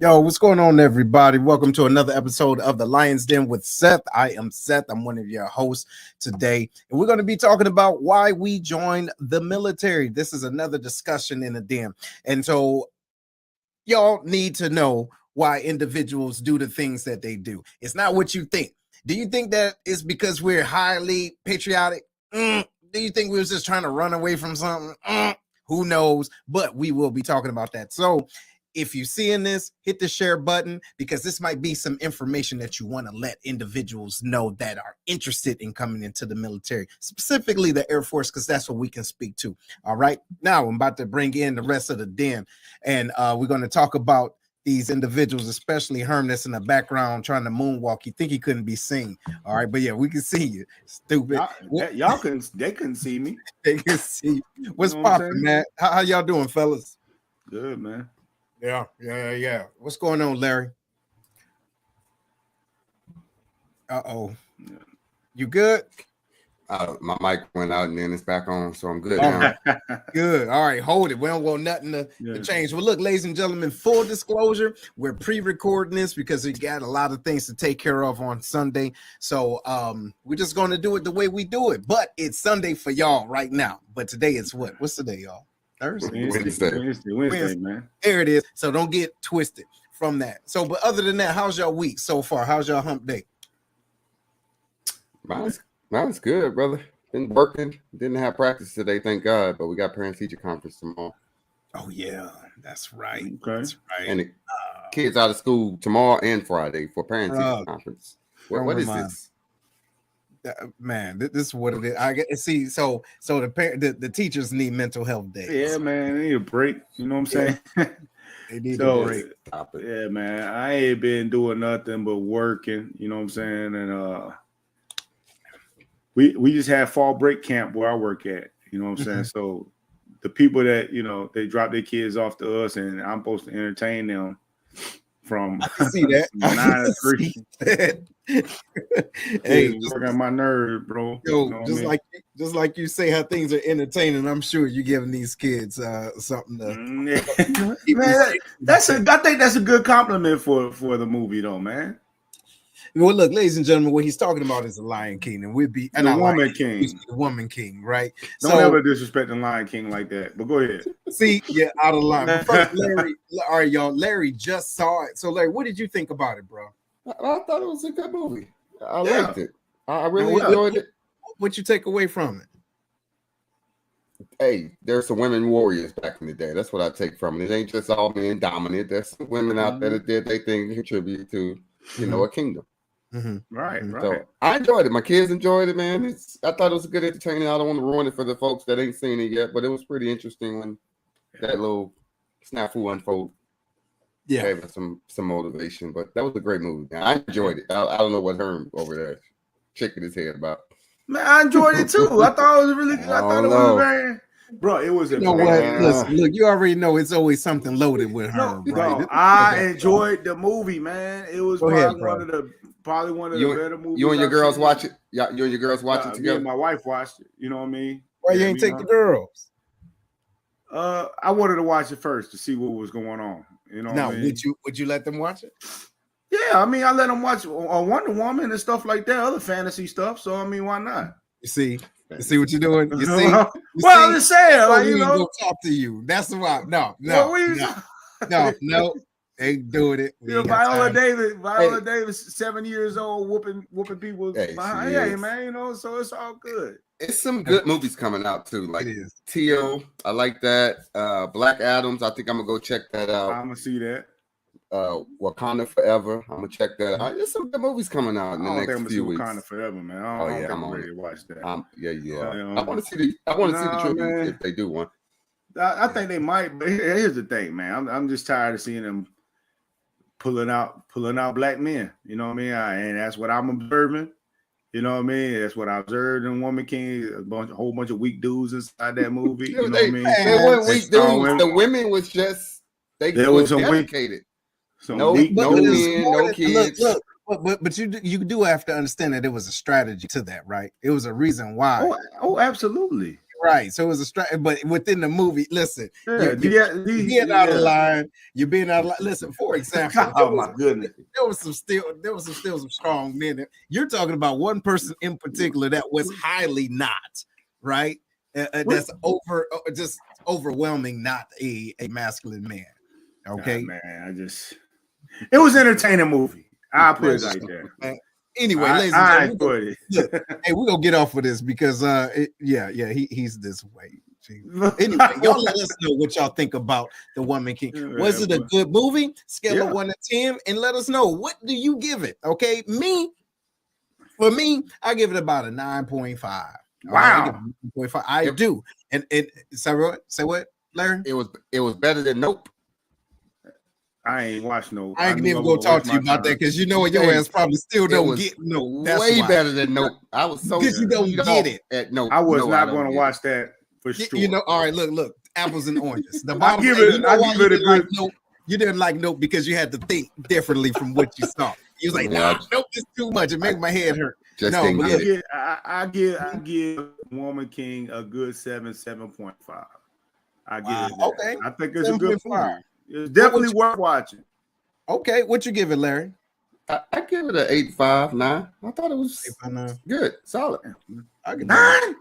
Yo, what's going on, everybody? Welcome to another episode of the Lion's Den with Seth. I am Seth. I'm one of your hosts today, and we're going to be talking about why we joined the military. This is another discussion in the den, and so y'all need to know why individuals do the things that they do. It's not what you think. Do you think that it's because we're highly patriotic? Do you think we was just trying to run away from something? Who knows? But we will be talking about that. So if you're seeing this, hit the share button because this might be some information that you want to let individuals know that are interested in coming into the military, specifically the Air Force, because that's what we can speak to. All right. Now I'm about to bring in the rest of the den, and we're going to talk about these individuals, especially Herm that's in the background trying to moonwalk. You think he couldn't be seen. All right. But yeah, we can see you. Stupid. They couldn't see me. They can see. What's popping, man? How y'all doing, fellas? Good, man. Yeah. What's going on, Larry? Uh-oh. You good? My mic went out and then it's back on, so I'm good now. Good. All right, hold it. We don't want nothing to change. Well, look, ladies and gentlemen, full disclosure, we're pre-recording this because we got a lot of things to take care of on Sunday. So we're just going to do it the way we do it. But it's Sunday for y'all right now. But today it's what? What's today, y'all? Thursday? Wednesday, man. There it is. So don't get twisted from that. So, but other than that, how's y'all week so far? How's y'all hump day? Mine's good, brother. Been working. Didn't have practice today, thank God. But we got parent-teacher conference tomorrow. Oh yeah, that's right. Okay. That's right. And the kids out of school tomorrow and Friday for parent-teacher conference. What is this? Man, this is what it is. I get see. So the teachers need mental health days. Yeah, man, they need a break. You know what I'm saying? They need a break. Yeah, man. I ain't been doing nothing but working. You know what I'm saying? And we just had fall break camp where I work at. You know what I'm saying? So the people that they drop their kids off to us, and I'm supposed to entertain them from see that 9 to 3. Hey, working my nerve, bro. Yo, just like you say how things are entertaining, I'm sure you're giving these kids something to. Man, I think that's a good compliment for the movie, though, man. Well, look, ladies and gentlemen, what he's talking about is the Lion King, and we'd be the Woman King. The Woman King, right? Don't ever disrespect the Lion King like that. But go ahead. See, you're out of line. But first, Larry, all right, y'all. Larry just saw it. So, Larry, what did you think about it, bro? I thought it was a good movie. I liked it. I really enjoyed it. What you take away from it? Hey, there's some women warriors back in the day. That's what I take from it. It ain't just all men dominant. There's some women out there that did their thing to contribute to, a kingdom. Right. So I enjoyed it. My kids enjoyed it, man. I thought it was a good entertaining. I don't want to ruin it for the folks that ain't seen it yet, but it was pretty interesting when that little snafu unfold. Yeah, gave us some motivation, but that was a great movie. I enjoyed it. I don't know what Herm over there shaking his head about. Man, I enjoyed it too. I thought it was really good. I thought it was very. Bro, it was. You know what? Listen, look, you already know it's always something loaded with her. Right? I enjoyed the movie, man. It was probably one of the better movies. You and your girls watch it. Yeah, you and your girls watch it together. Me and my wife watched it. You know what I mean? Why you ain't take the girls? I wanted to watch it first to see what was going on. You know. Now, what I mean? would you let them watch it? Yeah, I mean, I let them watch Wonder Woman and stuff like that, other fantasy stuff. So I mean, why not? You see what you're doing? You see? I'm just saying, like, go talk to you. That's why. No, ain't doing it. Viola Davis, 7 years old, whooping people behind. Hey, man, so it's all good. It's some good movies coming out too, like Teal. I like that. Black Adams. I think I'm gonna go check that out. I'm gonna see that. Wakanda Forever. I'm gonna check that out. There's some good movies coming out in the next few weeks. Wakanda Forever, man. I'm ready to watch that. I want to see the tribute if they do one. I think they might, but here's the thing, man. I'm just tired of seeing them pulling out black men. You know what I mean? And that's what I'm observing. You know what I mean? That's what I observed in Woman King. A whole bunch of weak dudes inside that movie. You know what I mean? They weren't weak dudes. The women was just they were dedicated. No men, no kids. Look, but you do have to understand that there was a strategy to that, right? It was a reason why. Oh, absolutely. Right. So it was but within the movie, listen, Yeah, you're being out of line. You're being out of line. Listen, for example, oh my goodness, there was still some strong men. You're talking about one person in particular that was highly not right. That's just overwhelming, not a masculine man. Okay, man, it was an entertaining movie. I'll put it like that. Anyway, ladies and gentlemen, look, hey, we're gonna get off of this because he's this way. Anyway, y'all let us know what y'all think about The Woman King. Was it a good movie? Scale of 1 to 10, and let us know, what do you give it? Okay, for me, I give it about a 9.5. Wow, 9.5. I do. And say what, Larry? It was better than Nope. I ain't watched no. I ain't even gonna talk to you about that because you know what, your ass probably still don't get Nope. That's way better than Nope. I was so because you don't get it. At Nope. I was not going to watch that for sure. You know, all right, look, apples and oranges. The I give it a good. Nope. You didn't like Nope because you had to think differently from what you saw. You was like, Nope is too much. It make my head hurt. I give Woman King a good 7.5. I give it. Okay, I think it's a good movie. It's definitely worth watching. Okay, what you give it, Larry? I give it an 8.5, 9. I thought it was good, solid. I give 9.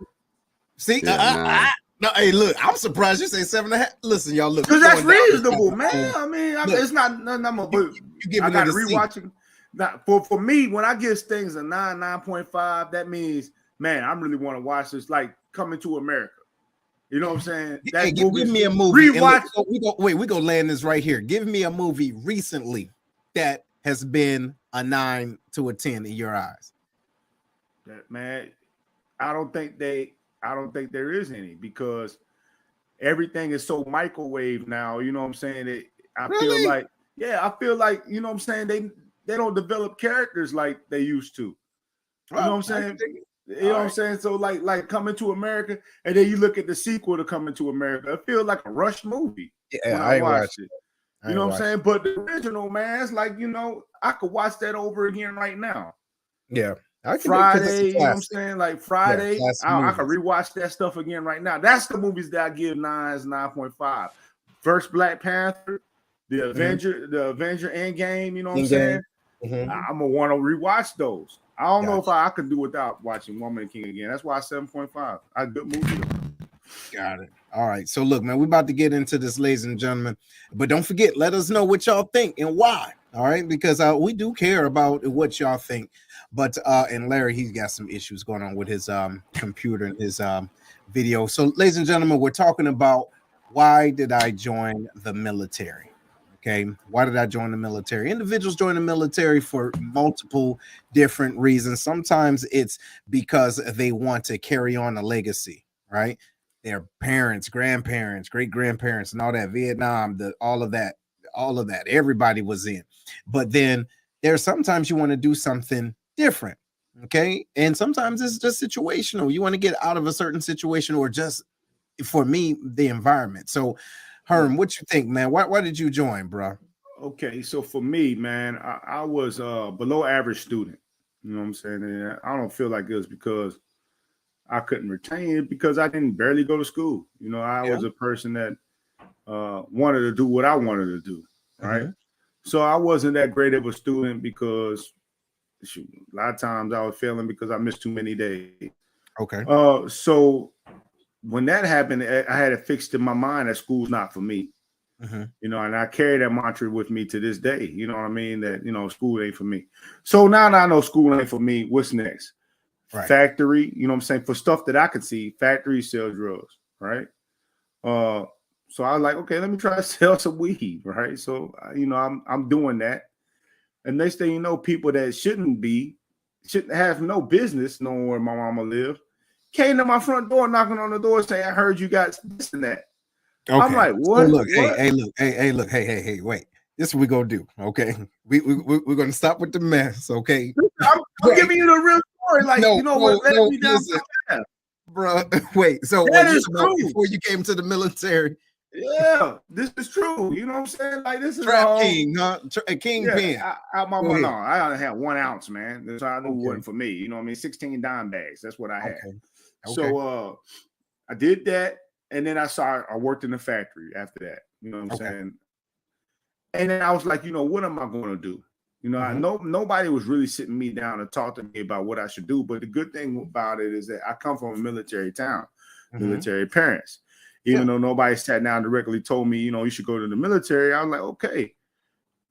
See, no, hey, look, I'm surprised you say 7.5. Listen, y'all, look, because that's reasonable, man. I mean, it's not nothing. You give it. I got to rewatch it. Now, for me, when I give things a 9.5, that means, man, I really want to watch this. Like Coming to America. You know what I'm saying? Hey, give me a movie. Rewatch. We're gonna land this right here. Give me a movie recently that has been a 9 to a 10 in your eyes. Man, I don't think there is any, because everything is so microwave now. You know what I'm saying? I feel like, you know what I'm saying, they don't develop characters like they used to. You know what I'm saying? You know what I'm saying? So like Coming to America, and then you look at the sequel to Coming to America, it feels like a rushed movie. Yeah, I watched it. You know what I'm saying? But the original, man, it's like, you know, I could watch that over again right now. Yeah. Friday, you know what I'm saying? Like Friday, I could rewatch that stuff again right now. That's the movies that I give 9.5. First Black Panther, the Avenger Endgame, you know what I'm saying? Mm-hmm. I'm gonna want to rewatch those. I don't know if I could do without watching Woman King again. That's why 7.5. A good movie. Got it. All right. So look, man, we're about to get into this, ladies and gentlemen. But don't forget, let us know what y'all think and why. All right, because we do care about what y'all think. But and Larry, he's got some issues going on with his computer and his video. So, ladies and gentlemen, we're talking about, why did I join the military? Okay, why did I join the military? Individuals join the military for multiple different reasons. Sometimes it's because they want to carry on a legacy, right? Their parents, grandparents, great-grandparents, and all that, Vietnam, all of that, everybody was in. But then there's sometimes you want to do something different, okay? And sometimes it's just situational. You want to get out of a certain situation, or just, for me, the environment. So, Herm, what you think, man? Why did you join, bro? Okay, so for me, man, I was a below average student. You know what I'm saying? And I don't feel like it was because I couldn't retain it, because I didn't barely go to school. You know, I was a person that wanted to do what I wanted to do, right? Mm-hmm. So I wasn't that great of a student, because a lot of times I was failing because I missed too many days. Okay. So when that happened, I had it fixed in my mind that school's not for me. Mm-hmm. You know, and I carry that mantra with me to this day. You know what I mean? That, you know, school ain't for me. So now that I know school ain't for me, what's next? Right. Factory, you know what I'm saying? For stuff that I could see, factory sell drugs, right? So I was like, okay, let me try to sell some weed, right? So, you know, I'm doing that. And next thing you know, people that shouldn't have no business knowing where my mama lived, came to my front door, knocking on the door, saying, I heard you got this and that. Okay. I'm like, what? So look, hey, wait. This is what we're gonna do, okay? We're gonna stop with the mess, okay? I'm giving you the real story. Like, you know what? Let me down, bro. Wait, so that is true. Before you came to the military? Yeah, this is true. You know what I'm saying? Like, this is Trap King, huh? Kingpin. Yeah, I only had 1 ounce, man. So I knew it wasn't for me. You know what I mean? 16 dime bags. That's what I had. Okay. So I did that, and then I worked in the factory after that. You know what I'm saying? And then I was like, what am I going to do? I know nobody was really sitting me down and talk to me about what I should do. But the good thing about it is that I come from a military town, military parents. Even though nobody sat down directly told me, you should go to the military. I was like, okay,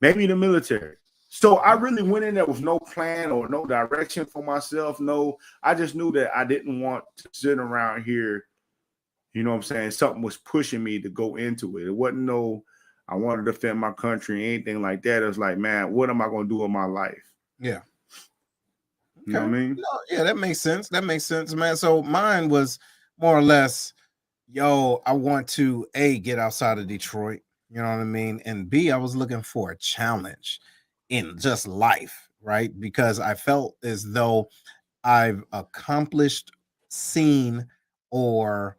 maybe the military. So I really went in there with no plan or no direction for myself. No, I just knew that I didn't want to sit around here. You know what I'm saying? Something was pushing me to go into it. It wasn't I wanted to defend my country, anything like that. It was like, man, what am I going to do with my life? Yeah. You know what I mean? No, yeah, that makes sense. That makes sense, man. So mine was more or less, I want to A, get outside of Detroit. You know what I mean? And B, I was looking for a challenge in just life, right? Because I felt as though I've accomplished, seen, or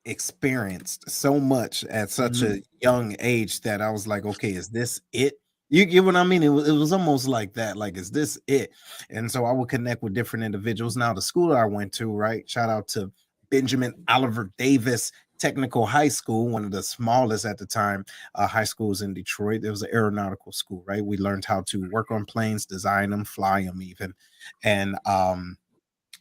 experienced so much at such a young age that I was like, okay, is this it? You get what I mean? It was almost like that. Like, is this it? And so I would connect with different individuals. Now, the school I went to, right? Shout out to Benjamin Oliver Davis Technical High School, one of the smallest at the time high schools in Detroit. It was an aeronautical school, right? We learned how to work on planes, design them, fly them even. And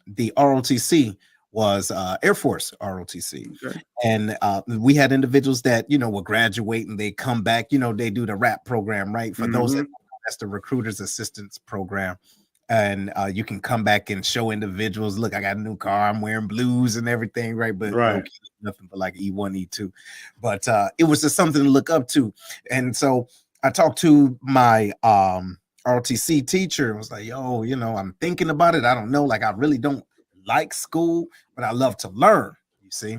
the ROTC was Air Force ROTC. Okay. And we had individuals that, would graduate and they come back, they do the RAP program, right? For those that's the Recruiters Assistance Program. And you can come back and show individuals, look, I got a new car, I'm wearing blues and everything, right? But nothing but like E1, E2. But it was just something to look up to. And so I talked to my ROTC teacher and was like, yo, I'm thinking about it. I don't know. Like, I really don't like school, but I love to learn, you see.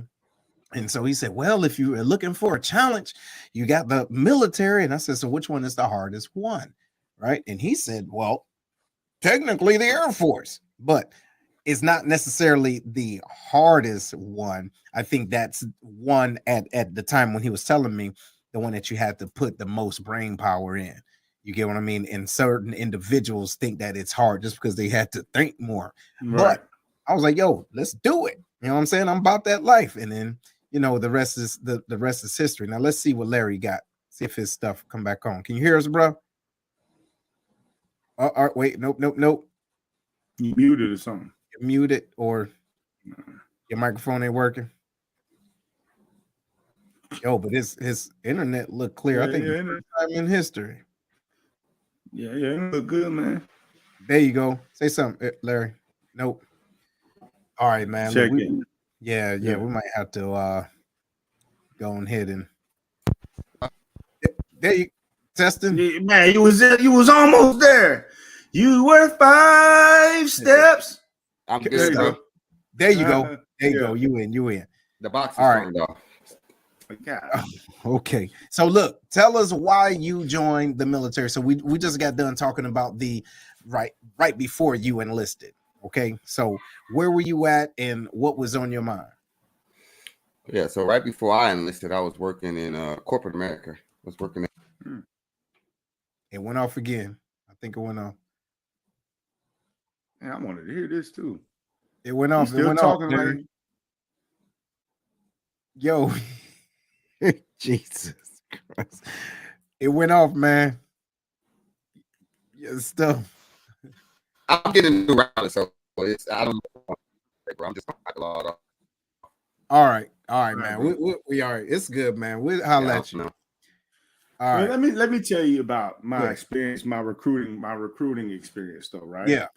And so he said, well, if you are looking for a challenge, you got the military. And I said, so which one is the hardest one? Right. And he said, well, technically the Air Force, but it's not necessarily the hardest one. I think that's one at the time when he was telling me, the one that you had to put the most brain power in. You get what I mean? And certain individuals think that it's hard just because they had to think more. Right. But I was like, yo, let's do it. You know what I'm saying? I'm about that life. And then, the rest is the rest is history. Now let's see what Larry got. See if his stuff come back on. Can you hear us, bro? All right, wait, nope. You muted or something. You're muted or your microphone ain't working. Yo, but his internet look clear. I think first time in history. Yeah, it look good, man. There you go. Say something, Larry. Nope. All right, man. Check Look, it. Yeah, we might have to go ahead and there you testing. Yeah, man, you was almost there. You were 5 steps. I'm good, bro. There you go. There you go. You in. The box is all right. off. Okay. So look, tell us why you joined the military. So we just got done talking about the right before you enlisted. Okay. So where were you at and what was on your mind? Yeah. So right before I enlisted, I was working in corporate America. I was working. It went off again. I think it went off. Yeah, I wanted to hear this too. It went off. Still talking off, like... Yo, Jesus Christ. It went off, man. Yeah, stuff. I'm getting a new router, so I don't know. I'm just log off. All right, man. We all right. It's good, man. I'll let you know. All right. Let me tell you about my experience, my recruiting experience, though, right? Yeah.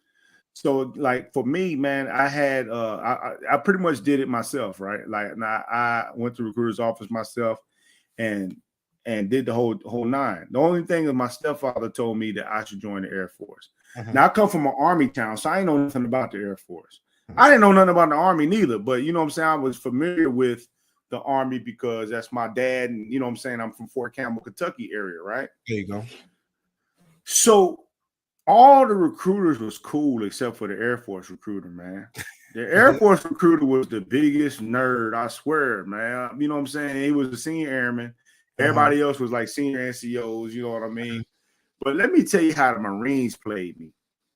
So, like for me, man, I had I pretty much did it myself, right? Like, I went to recruiter's office myself, and did the whole nine. The only thing is my stepfather told me that I should join the Air Force. Now I come from an Army town, so I ain't know nothing about the Air Force. I didn't know nothing about the Army neither, but you know what I'm saying? I was familiar with the Army because that's my dad, and you know what I'm saying? I'm from Fort Campbell, Kentucky area, right? There you go. So all the recruiters was cool except for the Air Force recruiter, man. The Air Force recruiter was the biggest nerd, I swear, man. You know what I'm saying? He was a senior airman. Everybody else was like senior NCOs, you know what I mean? But let me tell you how the Marines played me,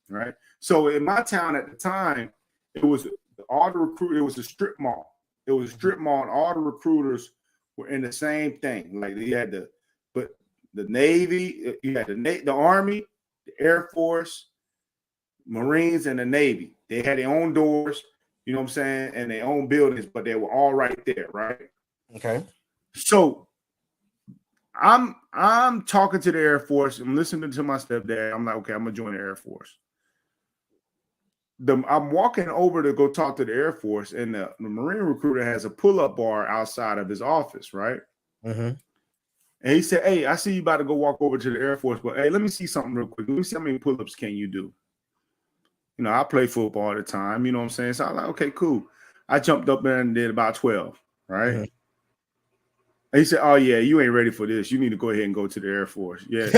right? So in my town at the time, it was all the recruit. It was a strip mall. It was a strip mall, and all the recruiters were in the same thing. Like you had the Navy, you had the Army, the Air Force, Marines, and the Navy. They had their own doors, you know what I'm saying, and their own buildings, but they were all right there, right? Okay. So I'm talking to the Air Force. I'm listening to my stepdad. I'm like, okay, I'm gonna join the Air Force. I'm walking over to go talk to the Air Force, and the Marine recruiter has a pull-up bar outside of his office, right? Mm-hmm. And he said, hey, I see you about to go walk over to the Air Force, but hey, let me see something real quick. Let me see how many pull-ups can you do. You know, I play football at the time, you know what I'm saying? So I'm like, okay, cool. I jumped up there and did about 12, right? Mm-hmm. And he said, oh, yeah, you ain't ready for this. You need to go ahead and go to the Air Force. Yeah,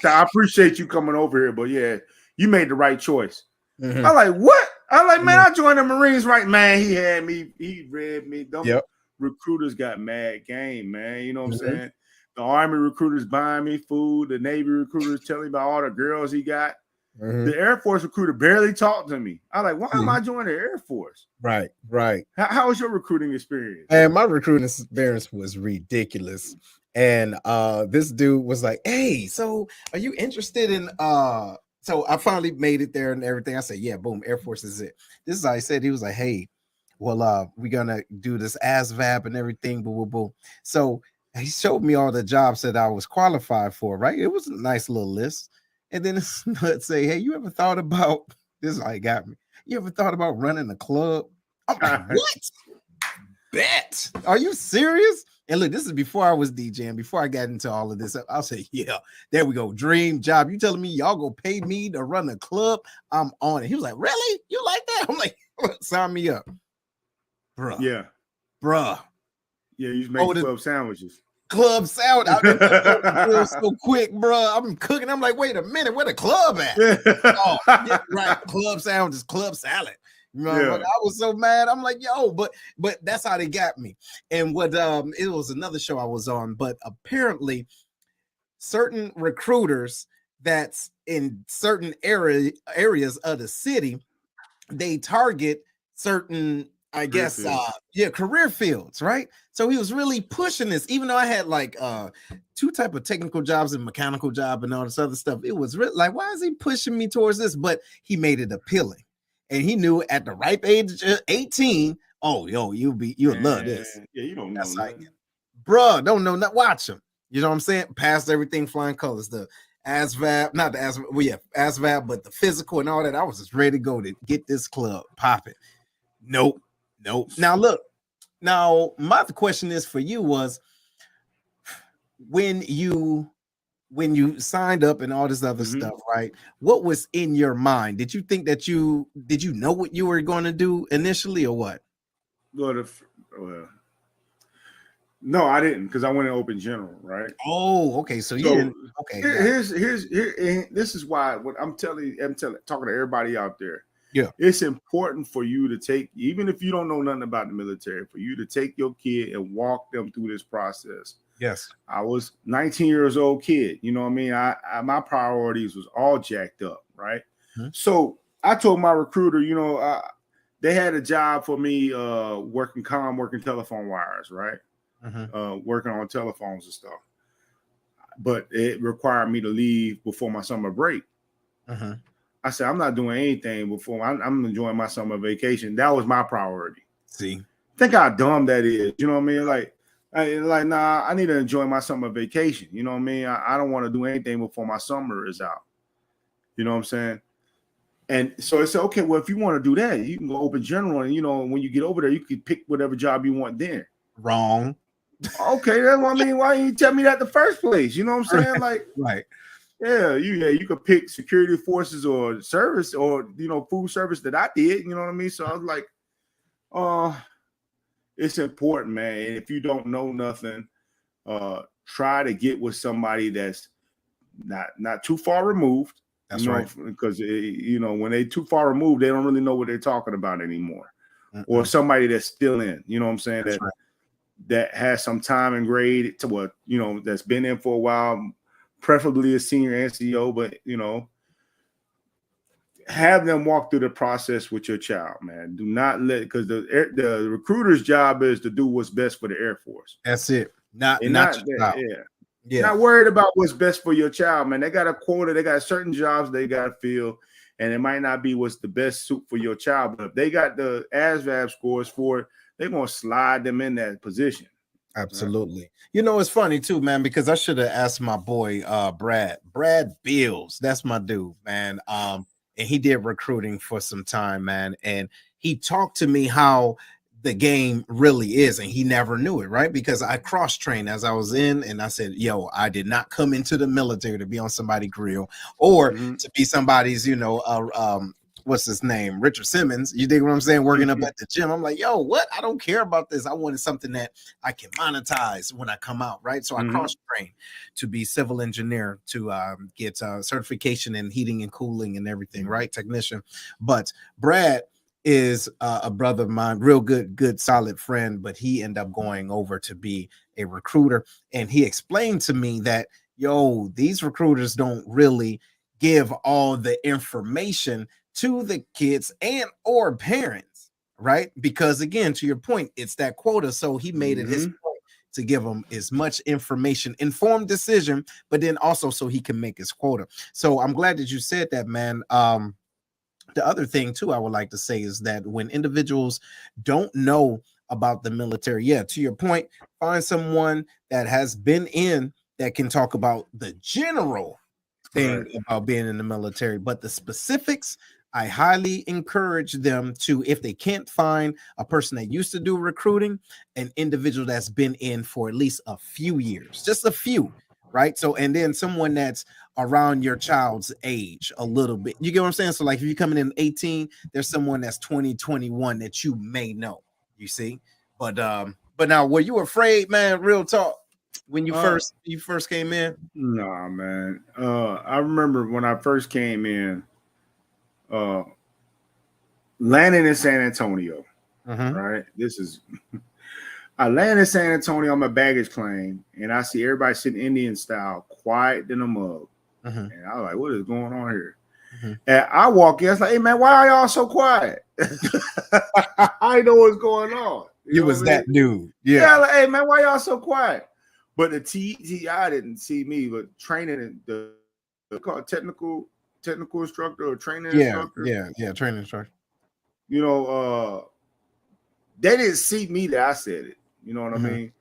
I appreciate you coming over here, but yeah, you made the right choice. Mm-hmm. I'm like, what? I'm like, man, I joined the Marines, right? Man, he had me. He read me. Them recruiters got mad game, man. You know what I'm saying? The Army recruiters buying me food. The Navy recruiters telling me about all the girls he got. The Air Force recruiter barely talked to me. I'm like, why am I joining the Air Force? Right. How was your recruiting experience? And my recruiting experience was ridiculous. And this dude was like, hey, so are you interested in so I finally made it there and everything. I said, yeah, boom, Air Force is it. This is how I said. He was like, hey, well, we're gonna do this ASVAB and everything, boom, boom, boom. So he showed me all the jobs that I was qualified for, right? It was a nice little list. And then let's say, hey, you ever thought about this? Is how it got me. You ever thought about running a club? I'm like, what? Bet. Are you serious? And look, this is before I was DJing, before I got into all of this. I'll say, yeah, there we go. Dream job. You telling me y'all gonna pay me to run a club? I'm on it. He was like, really? You like that? I'm like, sign me up. Bruh. Yeah. Bruh. Yeah, you make club sandwiches. Club salad. I feel so quick, bro. I'm cooking. I'm like, wait a minute, where the club at? Oh, yeah, right. Club sandwiches, club salad. You know, I was so mad. I'm like, yo, but that's how they got me. And what it was another show I was on, but apparently certain recruiters that's in certain areas of the city, they target certain career fields, right? So he was really pushing this, even though I had like two type of technical jobs and mechanical job and all this other stuff. It was really like, why is he pushing me towards this? But he made it appealing, and he knew at the ripe age of 18, oh, yo, you'll love this. Yeah, you don't know nothing. Bruh, don't know nothing. Watch him. You know what I'm saying? Passed everything flying colors. The ASVAB, not the ASVAB, well, yeah, ASVAB, but the physical and all that. I was just ready to go to get this club popping. Nope. Now look, my question is for you was when you signed up and all this other stuff, right? What was in your mind? Did you think that did you know what you were going to do initially or what? No, I didn't, because I went in open general, right? Oh, okay. So you didn't. Okay. This is why what I'm talking to everybody out there. Yeah, it's important for you to take, even if you don't know nothing about the military, for you to take your kid and walk them through this process. Yes. I was 19 years old kid. You know what I mean? I my priorities was all jacked up, right? So I told my recruiter, you know, they had a job for me working telephone wires, right? Working on telephones and stuff. But it required me to leave before my summer break. I said, I'm not doing anything before I'm enjoying my summer vacation. That was my priority. See, think how dumb that is. You know what I mean? Nah, I need to enjoy my summer vacation. You know what I mean? I don't want to do anything before my summer is out. You know what I'm saying? And so I said, okay, well, if you want to do that, you can go open general. And, you know, when you get over there, you can pick whatever job you want there. Wrong. Okay, that's what I mean. Why didn't you tell me that in the first place? You know what I'm saying? Like, right. Yeah, you could pick security forces or service or, you know, food service that I did. You know what I mean? So I was like, it's important, man. And if you don't know nothing, try to get with somebody that's not too far removed. That's right. Because, you know, when they too far removed, they don't really know what they're talking about anymore. Or somebody that's still in, you know what I'm saying? That has some time and grade to what, you know, that's been in for a while. Preferably a senior NCO, but, you know, have them walk through the process with your child, man. Do not let, because the recruiter's job is to do what's best for the Air Force. That's it. Not Yeah. Not worried about what's best for your child, man. They got a quota, they got certain jobs they got to fill, and it might not be what's the best suit for your child, but if they got the ASVAB scores for it, they're gonna slide them in that position. Absolutely. Right. You know, it's funny too, man, because I should have asked my boy Brad Bills. That's my dude, man. And he did recruiting for some time, man, and he talked to me how the game really is, and he never knew it, right? Because I cross-trained as I was in, and I said, yo, I did not come into the military to be on somebody's grill or to be somebody's, what's his name, Richard Simmons, you dig what I'm saying, working up at the gym. I'm like, yo, what? I don't care about this. I wanted something that I can monetize when I come out, right? So I cross-trained to be civil engineer, to get certification in heating and cooling and everything, right? Technician. But Brad is a brother of mine, real good, solid friend, but he ended up going over to be a recruiter. And he explained to me that, yo, these recruiters don't really give all the information to the kids and or parents, right? Because again, to your point, it's that quota. So he made it his point to give them as much information, informed decision, but then also so he can make his quota. So I'm glad that you said that, man. The other thing too, I would like to say is that when individuals don't know about the military, to your point, find someone that has been in that can talk about the general thing about being in the military, but the specifics, I highly encourage them to, if they can't find a person that used to do recruiting, an individual that's been in for at least a few years, just a few, right? So, and then someone that's around your child's age a little bit. You get what I'm saying? So like if you're coming in 18, there's someone that's 20, 21 that you may know, you see? But now, were you afraid, man, real talk, when you first came in? Nah, man. I remember when I first came in, landing in San Antonio, right? I landed in San Antonio on my baggage claim, and I see everybody sitting Indian style, quiet than a mug. And I was like, what is going on here? And I walk in, I was like, hey, man, why are y'all so quiet? I know what's going on. You was that dude. Yeah, like, hey, man, why y'all so quiet? But the TI didn't see me, but training, the called technical instructor or training instructor. Yeah, training instructor. You know, they didn't see me that I said it. You know what I mean?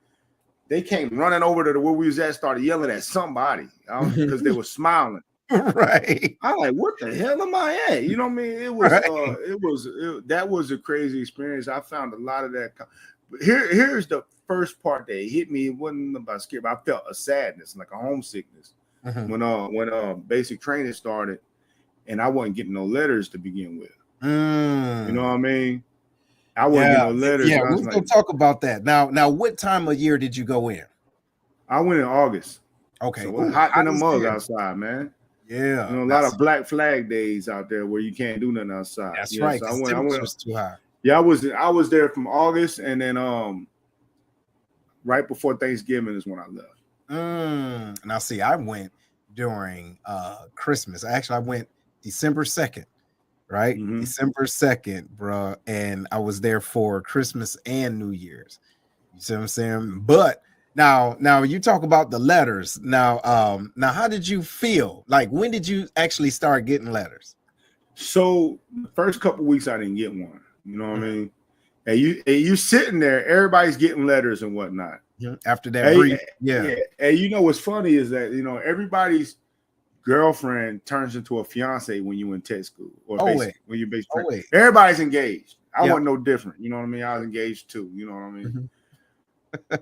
They came running over to where we was at, started yelling at somebody because they were smiling. Right. I'm like, what the hell am I at? You know what I mean? It was that was a crazy experience. I found a lot of that. Here's the first part that hit me. It wasn't about scary, but I felt a sadness, like a homesickness when basic training started, and I wasn't getting no letters to begin with. You know what I mean? I wasn't getting no letters. Yeah, we're gonna talk about that. Now, what time of year did you go in? I went in August. Okay. So it was hot in a mug outside, man. Yeah. You know, a lot of Black Flag days out there where you can't do nothing outside. That's right. So I went too high. Yeah, I was there from August, and then right before Thanksgiving is when I left. Now see, I went during Christmas. Actually, I went December 2nd. Right, December 2nd, bro, and I was there for Christmas and New Year's. You see what I'm saying? But now you talk about the letters. Now how did you feel? Like, when did you actually start getting letters? So the first couple weeks I didn't get one. You know what I mean? And you sitting there, everybody's getting letters and whatnot. After that brief, yeah. And you know what's funny is that everybody's girlfriend turns into a fiance when you in tech school or when you're basic training. Everybody's engaged. I wasn't no different. You know what I mean? I was engaged too. You know what I mean?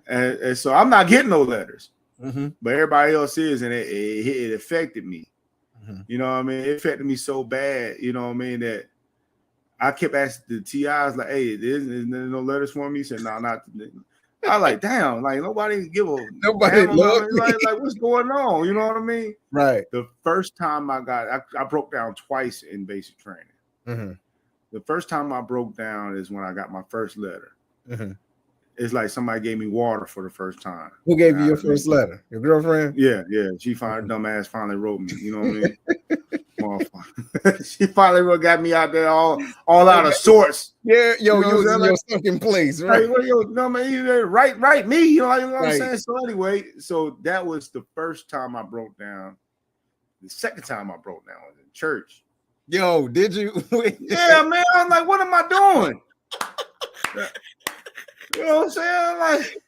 And so I'm not getting no letters, but everybody else is, and it affected me. You know what I mean? It affected me so bad. You know what I mean? That I kept asking the TIs like, "Hey, is there no letters for me?" He said, "No, not." I like, damn, like nobody give a nobody like what's going on? You know what I mean? Right. The first time I broke down twice in basic training. The first time I broke down is when I got my first letter. It's like somebody gave me water for the first time. Who gave you your first letter? Your girlfriend? Yeah. She finally, dumbass finally wrote me. You know what I mean? motherfucker. She finally got me out there all out of sorts. Yeah, yo, you was in like, your stuck place, right? Like, yo, no man, you right me. You know what I'm Right. saying? So anyway, so that was the first time I broke down. The second time I broke down was in church. Yo, did you? Yeah, man. I'm like, what am I doing? You know what I'm saying? Like,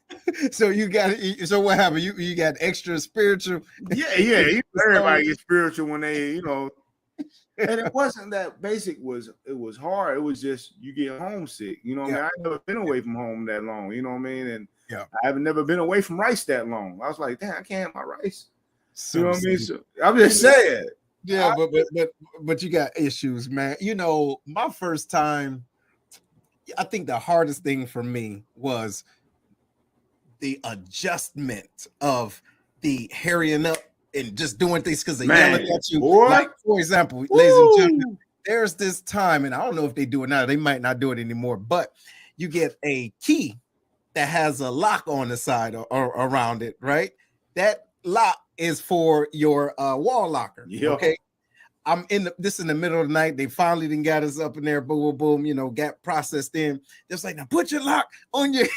so what happened? You got extra spiritual? Yeah. Everybody gets spiritual when they, you know. And it wasn't that basic. It was hard. It was just you get homesick. You know what I mean? I've never been away from home that long. You know what I mean? And I've never been away from rice that long. I was like, damn, I can't have my rice. You know what I mean? So, I'm just saying. Yeah, but you got issues, man. You know, my first time, I think the hardest thing for me was the adjustment of the hurrying up and just doing things because they yelling at you. Boy. Like, for example, ladies and gentlemen, there's this time, and I don't know if they do it now, they might not do it anymore, but you get a key that has a lock on the side or around it, right? That lock is for your wall locker. Yep. Okay. I'm in the middle of the night. They finally didn't got us up in there, boom, boom, boom, you know, got processed in. Just like, now put your lock on your,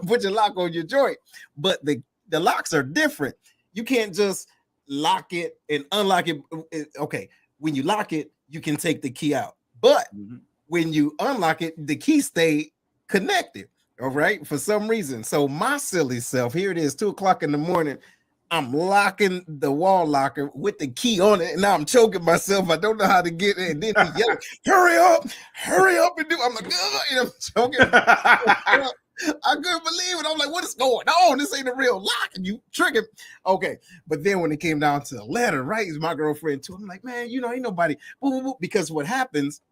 put your lock on your joint. But the locks are different. You can't just lock it and unlock it. Okay, when you lock it, you can take the key out. But when you unlock it, the key stay connected. All right, for some reason. So my silly self, here it is, 2:00 in the morning. I'm locking the wall locker with the key on it, and now I'm choking myself. I don't know how to get it. And then he yelling, hurry up and do. I'm like, and I'm choking. I couldn't believe it. I'm like, what is going on? This ain't a real lock, and you triggered. Okay, but then when it came down to the letter, right, is my girlfriend too. I'm like, man, ain't nobody. Because what happens,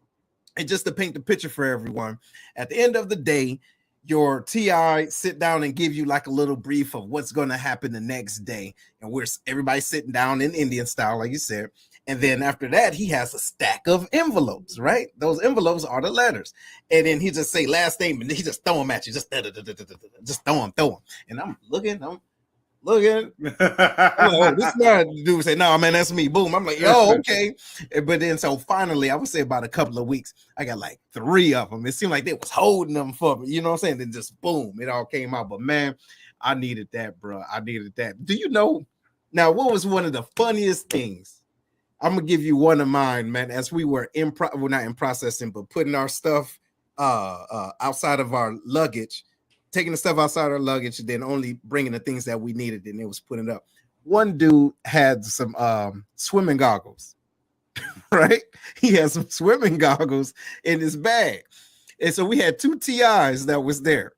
and just to paint the picture for everyone, at the end of the day, your TI sit down and give you like a little brief of what's going to happen the next day. And everybody sitting down in Indian style, like you said. And then after that, he has a stack of envelopes, right? Those envelopes are the letters. And then he just say last name and he just throw them at you. Just throw them. And I'm looking. Oh, this guy dude say, no, man, that's me. Boom. I'm like, yo, okay. But then so finally, I would say about a couple of weeks, I got like 3 of them. It seemed like they was holding them for me. You know what I'm saying? Then just boom, it all came out. But man, I needed that, bro. I needed that. Do you know now what was one of the funniest things? I'm gonna give you one of mine, man. As we were not in processing, but putting our stuff outside of our luggage. Taking the stuff outside our luggage and then only bringing the things that we needed, and it was putting it up. One dude had some swimming goggles, right? He had some swimming goggles in his bag. And so we had 2 TIs that was there.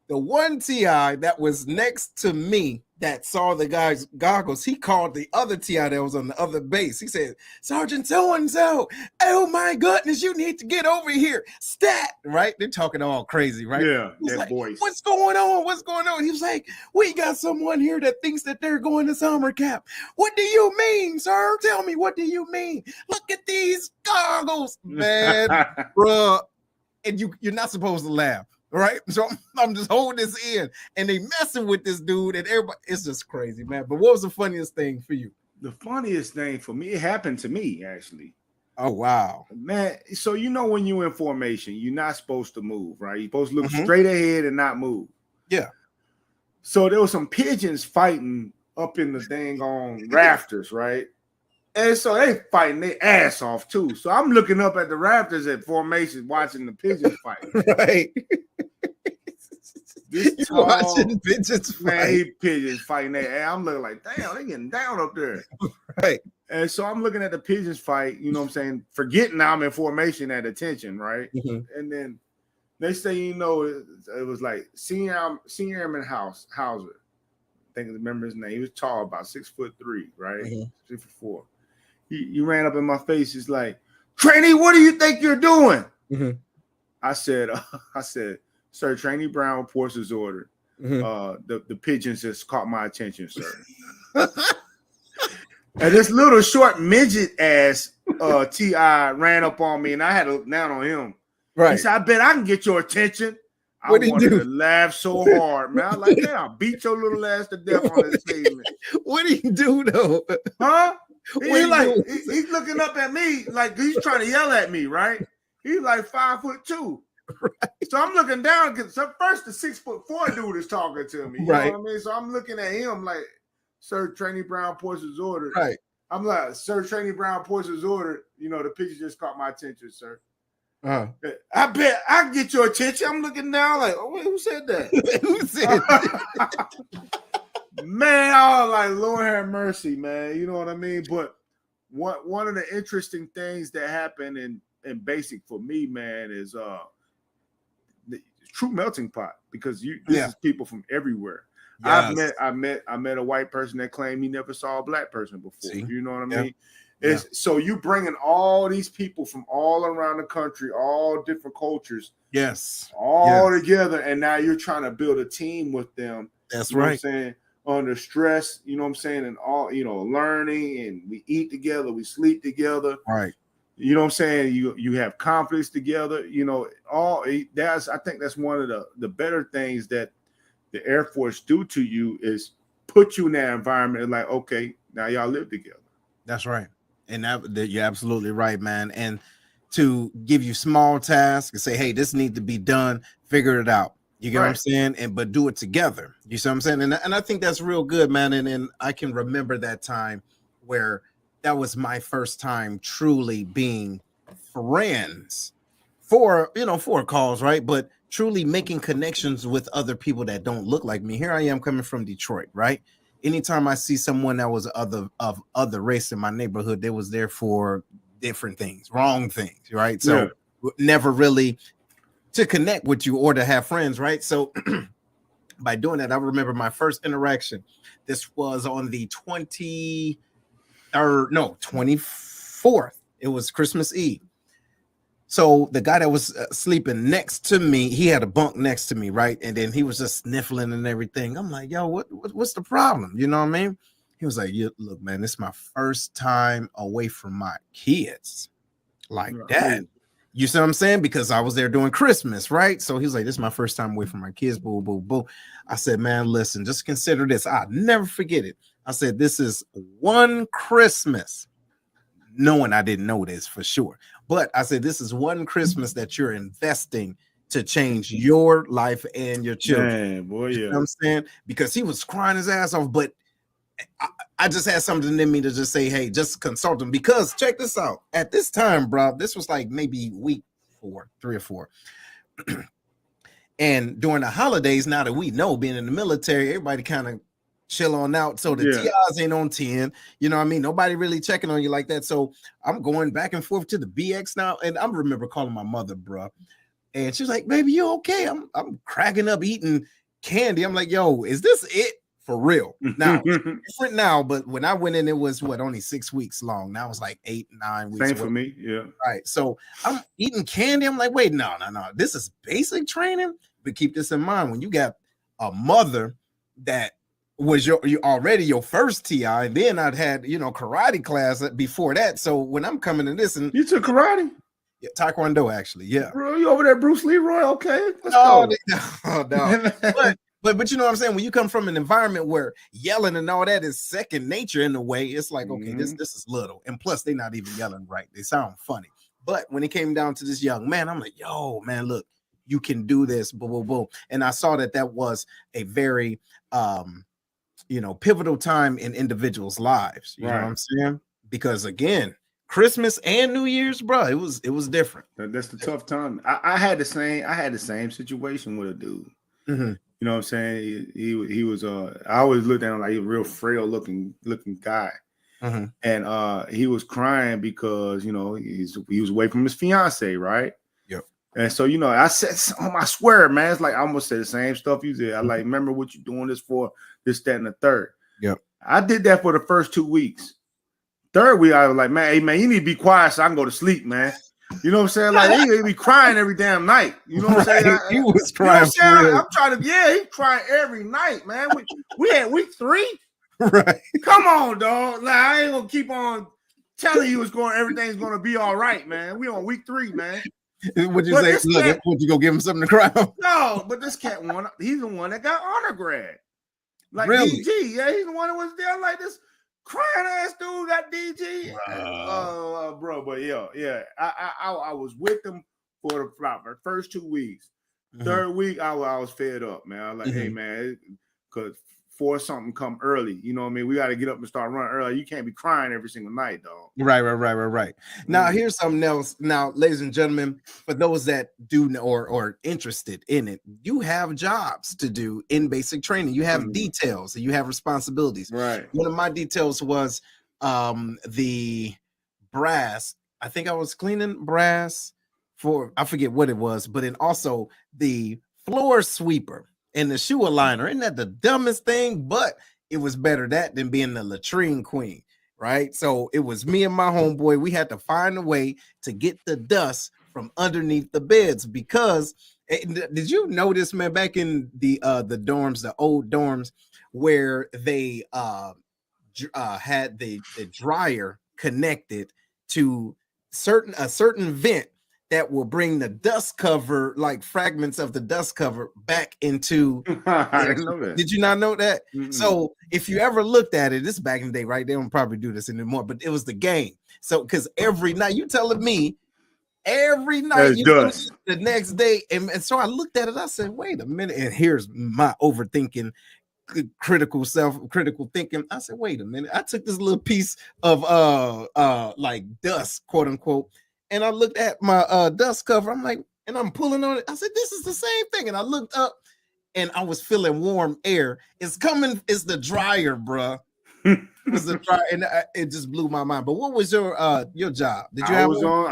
The one TI that was next to me that saw the guy's goggles, he called the other TI that was on the other base. He said, Sergeant so-and-so, oh my goodness, you need to get over here. Stat, right? They're talking all crazy, right? Yeah, that like, voice. What's going on? He was like, we got someone here that thinks that they're going to summer camp. What do you mean, sir? Tell me, what do you mean? Look at these goggles, man, bro. And you're not supposed to laugh. Right, so I'm just holding this in, and they messing with this dude, and everybody. It's just crazy, man. But what was the funniest thing for you? The funniest thing for me, it happened to me actually. Oh wow, man! So when you're in formation, you're not supposed to move, right? You're supposed to look straight ahead and not move. Yeah. So there were some pigeons fighting up in the dang on rafters, right? And so they fighting their ass off too. So I'm looking up at the rafters at formation, watching the pigeons fight. Right. This tall, watching pigeons fight. Man, pigeons fighting their ass. I'm looking like, damn, they getting down up there. Right. And so I'm looking at the pigeons fight, you know what I'm saying, forgetting I'm in formation at attention, right? And then next thing you know, it was like Senior Airman Hauser. I think I remember his name. He was tall, about 6'3", right? 6'4". He ran up in my face. He's like, trainee, what do you think you're doing? I said, sir, trainee Brown reports his order. The pigeons just caught my attention, sir. And this little short midget ass TI ran up on me, and I had to look down on him. Right. He said, I bet I can get your attention. I wanted to laugh so hard, man. I was like, man, I'll beat your little ass to death on this pavement. What did he do, though? Huh? He's looking up at me like he's trying to yell at me, right? He's like 5'2". Right. So I'm looking down because first the 6'4" dude is talking to me. You know what I mean? So I'm looking at him like, Sir Trainee Brown Poison's ordered. Right. I'm like, Sir Trainee Brown Poison's ordered. You know, the picture just caught my attention, sir. I bet I can get your attention. I'm looking down like, oh, wait, who said that? Who said that? Man, I was like, Lord have mercy, man. You know what I mean? But one of the interesting things that happened in basic for me, man, is the true melting pot, because this is people from everywhere. Yes. I met a white person that claimed he never saw a black person before. See? You know what I mean? So you bringing all these people from all around the country, all different cultures, all together, and now you're trying to build a team with them. That's right. What I'm saying, under stress, you know what I'm saying, and all, you know, learning, and we eat together, we sleep together, right? You know what I'm saying? You have conflicts together. You know, I think that's one of the better things that the Air Force do to you is put you in that environment and like, okay, now y'all live together. That's right. And that you're absolutely right, man. And to give you small tasks and say, hey, this needs to be done, figure it out. You get what I'm saying? But do it together. You see what I'm saying? And I think that's real good, man. And I can remember that time where that was my first time truly being friends for calls, right? But truly making connections with other people that don't look like me. Here I am coming from Detroit, right? Anytime I see someone that was of other race in my neighborhood, they was there for different things, wrong things, right? So never really to connect with you or to have friends, right? So by doing that, I remember my first interaction. This was on the 24th. It was Christmas Eve. So the guy that was sleeping next to me, he had a bunk next to me, right? And then he was just sniffling and everything. I'm like, yo, what's the problem? You know what I mean? He was like, look, man, this is my first time away from my kids like that. You see what I'm saying? Because I was there during Christmas, right? So he was like, this is my first time away from my kids, boo, boo, boo. I said, man, listen, just consider this. I'll never forget it. I said, this is one Christmas. Knowing I didn't know this for sure. But I said, this is one Christmas that you're investing to change your life and your children. Man, boy, you know what I'm saying? Because he was crying his ass off, but I just had something in me to just say, hey, just consult him. Because check this out. At this time, bro, this was like maybe week 3 or 4. And during the holidays, now that we know, being in the military, everybody kind of chill on out. So the TIs ain't on 10. You know what I mean? Nobody really checking on you like that. So I'm going back and forth to the BX now. And I remember calling my mother, bro. And she was like, baby, you okay? I'm cracking up eating candy. I'm like, yo, is this it? For real. Now, different now, but when I went in, it was only 6 weeks long. Now it's like 8, 9 weeks. Same for me. Yeah. Right. So I'm eating candy. I'm like, wait, no. This is basic training. But keep this in mind, when you got a mother that was you already your first TI, and then I'd had karate class before that. So when I'm coming to this, and you took karate, Taekwondo actually, bro, you over there, Bruce Leroy? Okay, let's go. No. but you know what I'm saying. When you come from an environment where yelling and all that is second nature in a way, it's like okay, this is little, and plus they're not even yelling right; they sound funny. But when it came down to this young man, I'm like, yo, man, look, you can do this, boom, boom, boom. And I saw that was a very pivotal time in individuals' lives. You know what I'm saying? Because again, Christmas and New Year's, bro, it was different. That's the tough time. I had the same situation with a dude. Mm-hmm. You know what I'm saying? He was I always looked at him like a real frail looking guy. Mm-hmm. And he was crying because he was away from his fiance, right? Yep. And so I said, I swear, man, it's like I almost said the same stuff you did. I like, remember what you doing this for, this, that, and the third. Yep. I did that for the first 2 weeks. Third week, I was like, man, hey man, you need to be quiet so I can go to sleep, man. You know what I'm saying? Like he be crying every damn night. You know what I'm saying? He was crying. I'm trying to, he's crying every night, man. We had week 3. Right. Come on, dog. Like, I ain't gonna keep on telling you everything's gonna be all right, man. We on week 3, man. Would you say, look, would you go give him something to cry on? No, but this cat he's the one that got honor grad. Like really? DG, he's the one that was there like this. Crying ass dude got DG. Bro. But yeah. I was with them for the first 2 weeks. Third week, I was fed up, man. I was like, hey, man, because for something come early, you know what I mean? We got to get up and start running early. You can't be crying every single night, dog. Right. Now, here's something else. Now, ladies and gentlemen, for those that do know or interested in it, you have jobs to do in basic training. You have details and you have responsibilities. Right. One of my details was the brass. I think I was cleaning brass for, I forget what it was, but then also the floor sweeper and the shoe aligner. Isn't that the dumbest thing? But it was better that than being the latrine queen, right? So it was me and my homeboy. We had to find a way to get the dust from underneath the beds because did you notice, man, back in the dorms, the old dorms, where they had the dryer connected to a certain vent that will bring the dust cover, like fragments of the dust cover, back into. I didn't know that. Did you not know that? So if you ever looked at it, this is back in the day, right? They don't probably do this anymore, but it was the game. So because every night, you telling me every night you the next day, and so I looked at it. I said, wait a minute, and here's my overthinking, critical thinking. I said, wait a minute. I took this little piece of like dust, quote unquote, and I looked at my dust cover. I'm like, and I'm pulling on it. I said, this is the same thing. And I looked up and I was feeling warm air. It's coming. It's the dryer, bruh. It's the dryer, and it just blew my mind. But what was your job? Did you I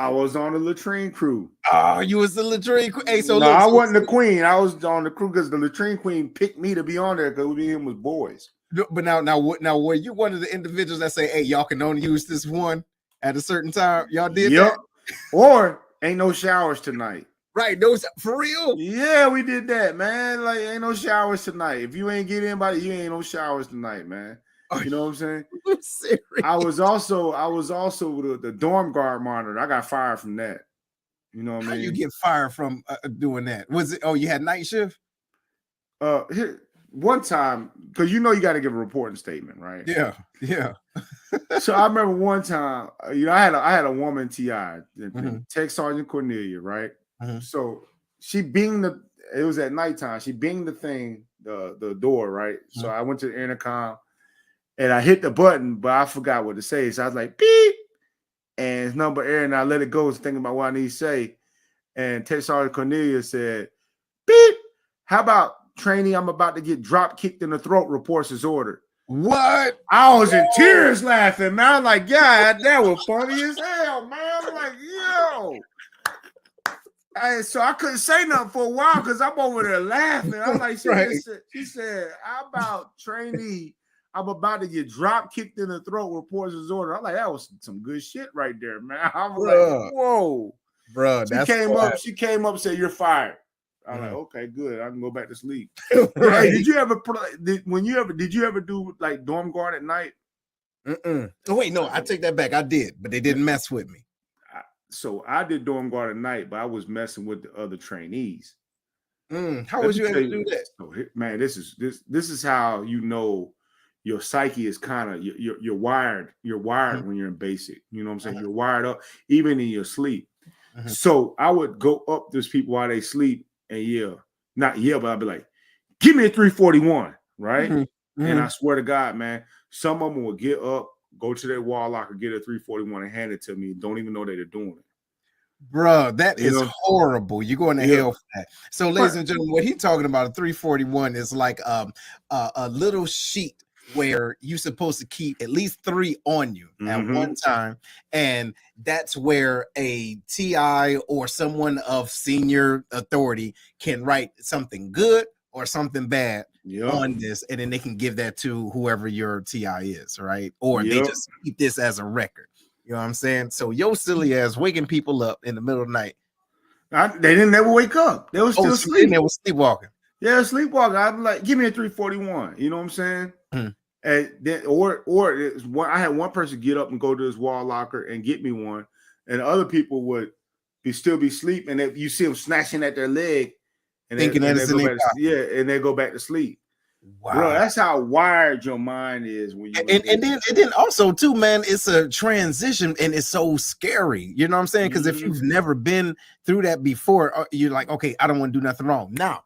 was on the latrine crew. Oh, you was the latrine crew. Hey, so no, I wasn't the queen. I was on the crew because the latrine queen picked me to be on there because we and him was boys. But now, were you one of the individuals that say, hey, y'all can only use this one at a certain time? Y'all did that? Or ain't no showers tonight. Right, those for real? Yeah, we did that, man. Like, ain't no showers tonight. If you ain't get anybody, you ain't no showers tonight, man. You know what I'm saying? I'm serious. I was also the dorm guard monitor. I got fired from that. You know what I mean? How you get fired from doing that? Was it? Oh, you had night shift? Here, one time, because you got to give a reporting statement, right? Yeah. So I remember one time, I had a woman TI, Tech Sergeant Cornelia, right? So she binged it was at nighttime. She binged the thing, the door, right? So I went to the intercom and I hit the button, but I forgot what to say. So I was like, beep, and it's number air, and I let it go. I was thinking about what I need to say. And Tech Sergeant Cornelia said, beep, how about trainee? I'm about to get drop kicked in the throat, reports is ordered. What? I was in tears laughing, man. I'm like, yeah, that was funny as hell, man. I'm like, yo. So I couldn't say nothing for a while because I'm over there laughing. I'm like, she said, how about trainee? I'm about to get drop kicked in the throat, reports is ordered. I'm like, that was some good shit right there, man. I was like, whoa. Bro, she came up and said, you're fired. I'm like, okay, good. I can go back to sleep. Right. Hey, did you ever do like dorm guard at night? Oh, wait, no, I take that back. I did, but they didn't mess with me. So I did dorm guard at night, but I was messing with the other trainees. How was you able to do that? So, man, this is how your psyche is kind of you're wired. You're wired when you're in basic. You know what I'm saying? You're wired up even in your sleep. So I would go up to people while they sleep and but I'd be like, give me a 341, right? And I swear to God, man, some of them will get up, go to their wall locker, get a 341 and hand it to me. Don't even know they're doing it. Bro, that is horrible. You're going to hell for that. So, ladies and gentlemen, what he's talking about, a 341 is like a little sheet where you're supposed to keep at least 3 on you at one time. And that's where a TI or someone of senior authority can write something good or something bad on this. And then they can give that to whoever your TI is, right? Or they just keep this as a record. You know what I'm saying? So your silly ass waking people up in the middle of the night. They didn't never wake up. They were still sleeping. They were sleepwalking. Yeah, sleepwalking. I'm like, give me a 341. You know what I'm saying? And then, I had one person get up and go to his wall locker and get me one, and other people would still be asleep, and you see them snatching at their leg, and thinking that it's in their pocket. And they go back to sleep. Wow. Bro, that's how wired your mind is when you and then also too, man, it's a transition and it's so scary. You know what I'm saying? Because if you've never been through that before, you're like, okay, I don't want to do nothing wrong. Now,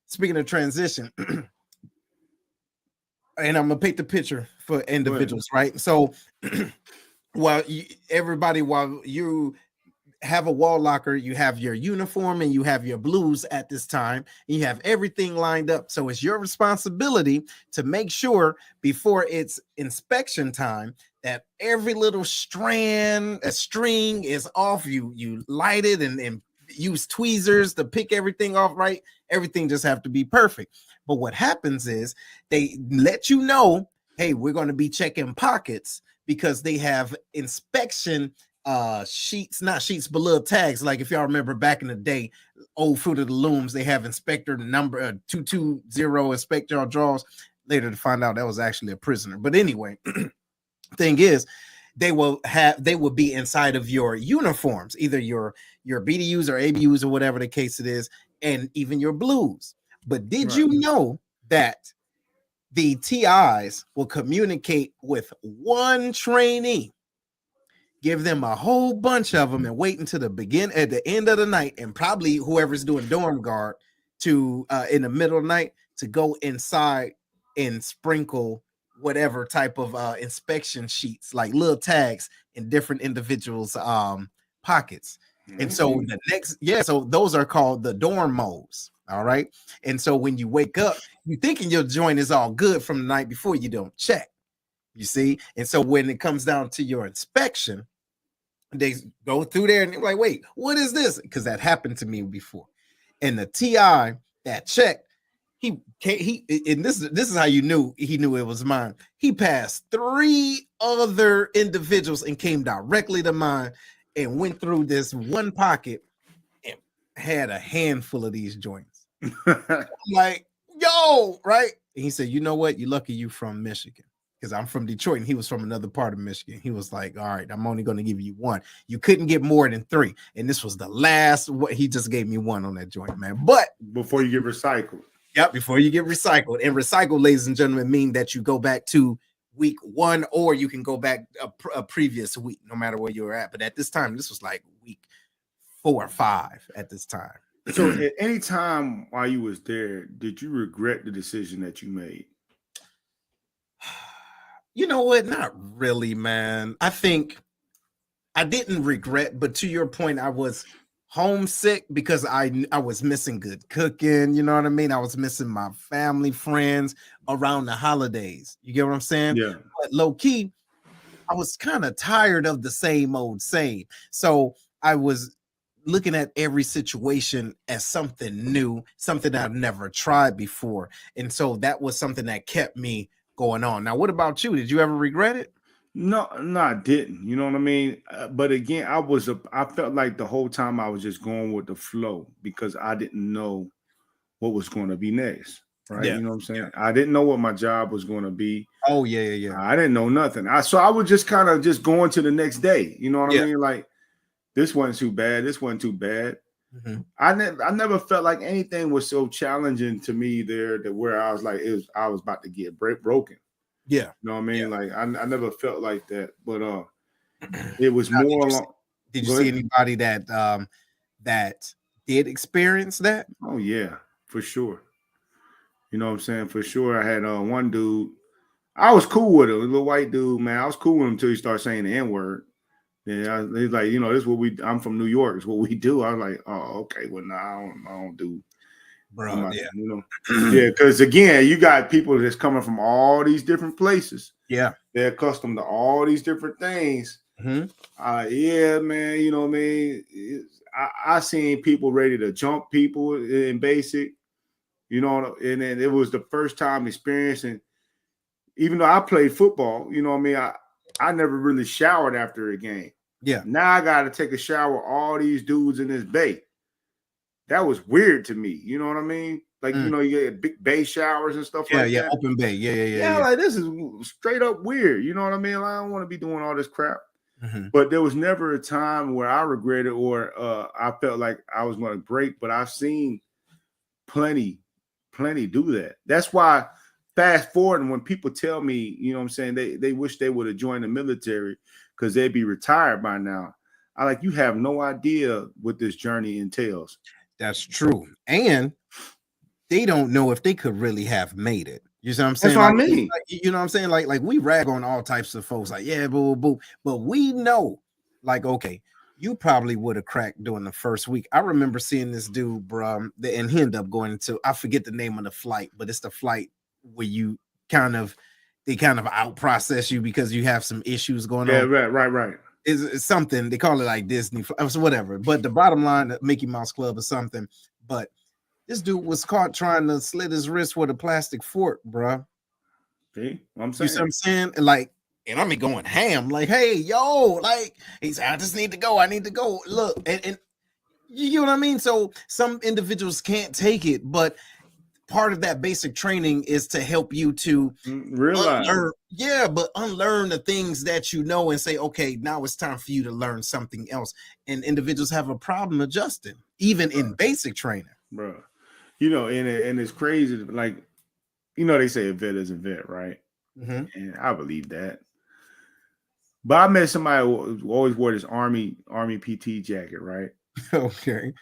speaking of transition, and I'm gonna paint the picture for individuals, right? So while you have a wall locker, you have your uniform and you have your blues at this time, and you have everything lined up. So it's your responsibility to make sure before it's inspection time that every little string is off. You light it and use tweezers to pick everything off, right? Everything just have to be perfect. But what happens is they let you know, hey, we're going to be checking pockets because they have inspection sheets, not sheets, but little tags. Like if y'all remember back in the day, old Fruit of the Looms, they have inspector number 220 inspect your drawers. Later to find out that was actually a prisoner. But anyway, thing is, they will be inside of your uniforms, either your BDUs or ABUs or whatever the case it is, and even your blues. But did you know that the TIs will communicate with one trainee, give them a whole bunch of them, and wait until at the end of the night, and probably whoever's doing dorm guard to in the middle of the night to go inside and sprinkle whatever type of inspection sheets, like little tags in different individuals' pockets. And so so those are called the dorm modes. All right. And so when you wake up, you thinking your joint is all good from the night before, you don't check. You see? And so when it comes down to your inspection, they go through there and they're like, wait, what is this? Because that happened to me before. And the TI that checked, and this is how you knew he knew it was mine. He passed 3 other individuals and came directly to mine and went through this one pocket and had a handful of these joints. I'm like, yo, right? And he said, you know what? You're lucky you from Michigan. Because I'm from Detroit and he was from another part of Michigan. He was like, all right, I'm only going to give you 1. You couldn't get more than 3. And this was the last, he just gave me 1 on that joint, man. But before you get recycled. Yep, before you get recycled. And recycled, ladies and gentlemen, mean that you go back to week 1, or you can go back a previous week, no matter where you were at. But at this time, this was like week 4 or 5 at this time. So at any time while you was there, did you regret the decision that you made? You know what? Not really, man. I think I didn't regret, but to your point, I was homesick because I was missing good cooking. You know what I mean? I was missing my family, friends around the holidays. You get what I'm saying? Yeah. But low key, I was kind of tired of the same old same. So I was looking at every situation as something new, something I've never tried before. And so that was something that kept me going on. Now, what about you? Did you ever regret it? No, I didn't. You know what I mean? But again, I felt like the whole time I was just going with the flow because I didn't know what was going to be next. Right? Yeah. You know what I'm saying? Yeah. I didn't know what my job was going to be. Oh, yeah. I didn't know nothing. So I was just kind of just going to the next day. You know what I mean? Like, this wasn't too bad. This wasn't too bad. Mm-hmm. I never felt like anything was so challenging to me there that where I was like, I was about to get broken. Yeah. You know what I mean? Yeah. Like I never felt like that, but it was more along. Did you see anybody that did experience that? Oh yeah, for sure. You know what I'm saying? For sure. I had one dude. I was cool with him, a little white dude, man. I was cool with him until he started saying the N-word. Yeah, he's like, you know, this is what I'm from New York. It's what we do. I was like, oh, okay. Well, no, I don't do. Bro, yeah. You know, yeah, because again, you got people that's coming from all these different places. Yeah. They're accustomed to all these different things. Mm-hmm. Yeah, man, you know what I mean? I seen people ready to jump people in basic, you know, and then it was the first time experiencing, even though I played football, you know what I mean? I never really showered after a game. Yeah. Now I got to take a shower, all these dudes in this bay. That was weird to me. You know what I mean? Like, you know, you get big bay showers and stuff like that. Yeah, open bay. Yeah. Like, this is straight up weird. You know what I mean? Like, I don't want to be doing all this crap. Mm-hmm. But there was never a time where I regretted or I felt like I was going to break. But I've seen plenty do that. That's why fast forward, and when people tell me, you know what I'm saying, they wish they would have joined the military because they'd be retired by now. I like, you have no idea what this journey entails. That's true. And they don't know if they could really have made it. You see what I'm saying? That's what I mean. You know what I'm saying? Like we rag on all types of folks, like, yeah, boo, boo. But we know, like, okay, you probably would have cracked during the first week. I remember seeing this dude, bro, and he ended up going to, I forget the name of the flight, but it's the flight where you they kind of out process you because you have some issues going on. Yeah, right. It's something they call it like Disney, whatever. But the bottom line, Mickey Mouse Club or something. But this dude was caught trying to slit his wrist with a plastic fork, bro. See what I'm saying? You see what I'm saying? Like, and I mean going ham, like, hey, yo, like, he said, I just need to go. I need to go. Look, and you know what I mean? So some individuals can't take it, but part of that basic training is to help you to realize, unlearn the things that you know and say, okay, now it's time for you to learn something else. And individuals have a problem adjusting, even in basic training, bro. You know, and it's crazy. Like, you know, they say a vet is a vet, right? Mm-hmm. And I believe that. But I met somebody who always wore this Army PT jacket, right? Okay.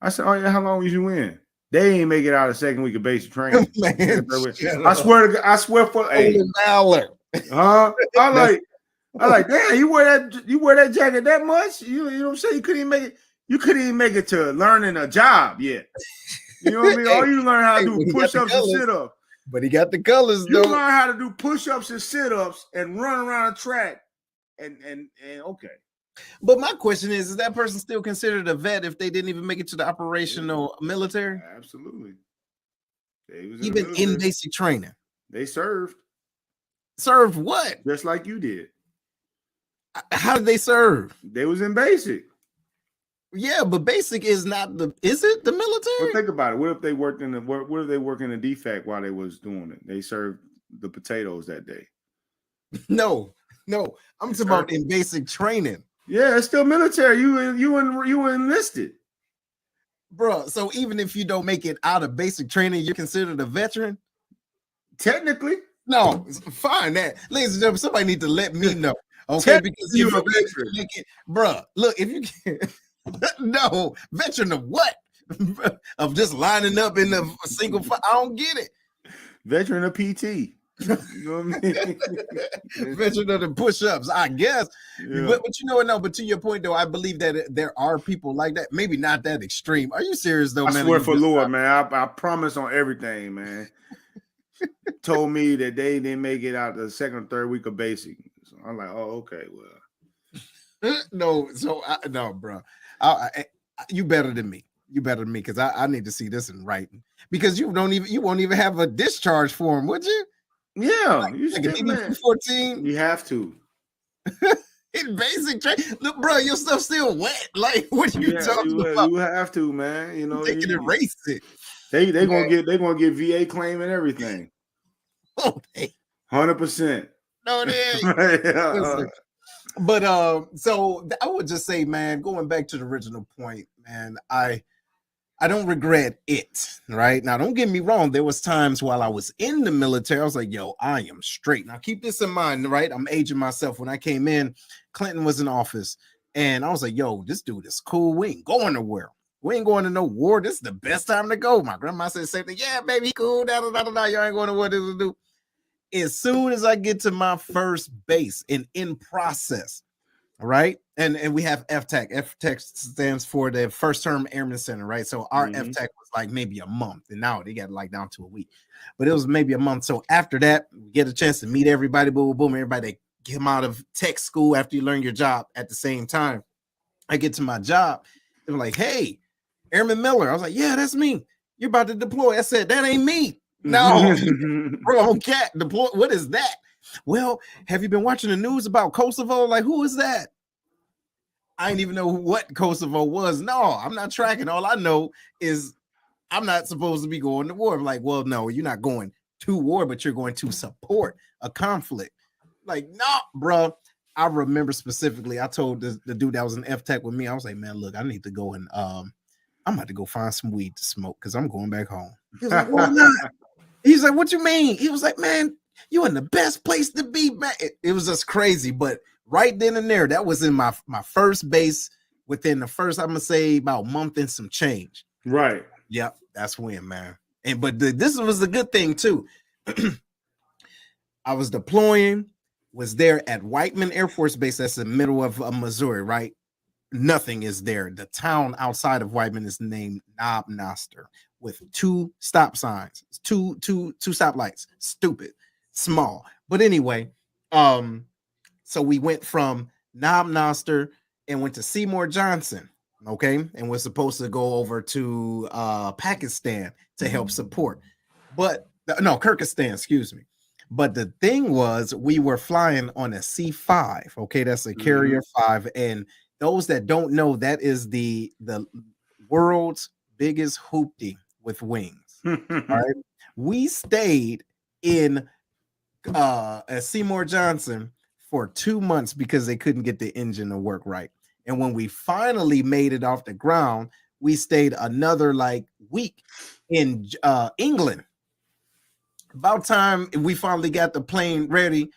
I said, oh yeah, how long was you in? They ain't make it out of second week of basic training. Man, I swear for a valor. Huh? I like, damn, you wear that jacket that much? You know what I'm saying? You couldn't even make it to learning a job yet. You know what I mean? All you learn how to do push-ups and sit-ups. But he got the colors, you though. Learn how to do push-ups and sit-ups and run around a track and okay. But my question is that person still considered a vet if they didn't even make it to the operational military? Absolutely. Even in basic training. They served. Served what? Just like you did. How did they serve? They was in basic. Yeah, but basic is not is it the military? Well, think about it. What if they worked in the defect while they was doing it? They served the potatoes that day. No. I'm talking about in basic training. Yeah, it's still military. You enlisted. Bro, so even if you don't make it out of basic training, you're considered a veteran? Technically. No, fine that. Ladies and gentlemen, somebody need to let me know. Okay, because you're a veteran. Bro, look, if you can't no, veteran of what? Of just lining up in a single I don't get it. Veteran of PT. You know what I mean? Veteran of the push-ups, I guess. Yeah. But you know what? No, but to your point though, I believe that there are people like that. Maybe not that extreme. Are you serious though, man? I swear for Lord, man. I promise on everything, man. Told me that they didn't make it out the second or third week of basic. So I'm like, oh, okay, well. No, bro. You better than me. You better than me because I need to see this in writing. Because you won't even have a discharge form, would you? Yeah, you like 14. You have to. In basic training, look, bro, your stuff's still wet. Like, what are you talking about? You have to, man. You know, they can erase it. They gonna get VA claim and everything. Oh, 100%. No, they. But so I would just say, man, going back to the original point, man, I don't regret it, right? Now, don't get me wrong. There was times while I was in the military, I was like, yo, I am straight. Now, keep this in mind, right? I'm aging myself. When I came in, Clinton was in office, and I was like, yo, this dude is cool. We ain't going nowhere. We ain't going to no war. This is the best time to go. My grandma said the same thing. Yeah, baby, cool. Y'all ain't going to war. This to do. As soon as I get to my first base and in process, right? And we have FTAC. FTAC stands for the First Term Airman Center, right? So our FTAC was like maybe a month, and now they got like down to a week, but it was maybe a month. So after that, we get a chance to meet everybody, boom, boom, everybody that came out of tech school after you learn your job at the same time. I get to my job, they were like, hey, Airman Miller. I was like, yeah, that's me. You're about to deploy. I said, that ain't me. No, bro, cat deploy. What is that? Well, have you been watching the news about Kosovo? Like, who is that? I didn't even know what Kosovo was. No, I'm not tracking. All I know is I'm not supposed to be going to war. I'm like, well, no, you're not going to war, but you're going to support a conflict. Like, no, bro. I remember specifically, I told the dude that was in FTech with me, I was like, man, look, I need to go and I'm about to go find some weed to smoke because I'm going back home. He was like, why not? He's like, what you mean? He was like, man, you in the best place to be, man. It was just crazy. But right then and there, that was in my first base within the first, I'm gonna say about a month and some change. Right. Yep, that's when, man. And but this was a good thing too. I was deploying, was there at Whiteman Air Force Base. That's in the middle of Missouri, right? Nothing is there. The town outside of Whiteman is named Knob Noster with 2 stop signs, two stoplights. Stupid, small. But anyway, so we went from Knob Noster and went to Seymour Johnson, okay, and we're supposed to go over to Pakistan to help support, but no, Kyrgyzstan, excuse me. But the thing was, we were flying on a C5, okay, that's a Carrier 5, and those that don't know, that is the world's biggest hoopty with wings. All right, we stayed in at Seymour Johnson for 2 months because they couldn't get the engine to work right. And when we finally made it off the ground, we stayed another like week in England. About time we finally got the plane ready,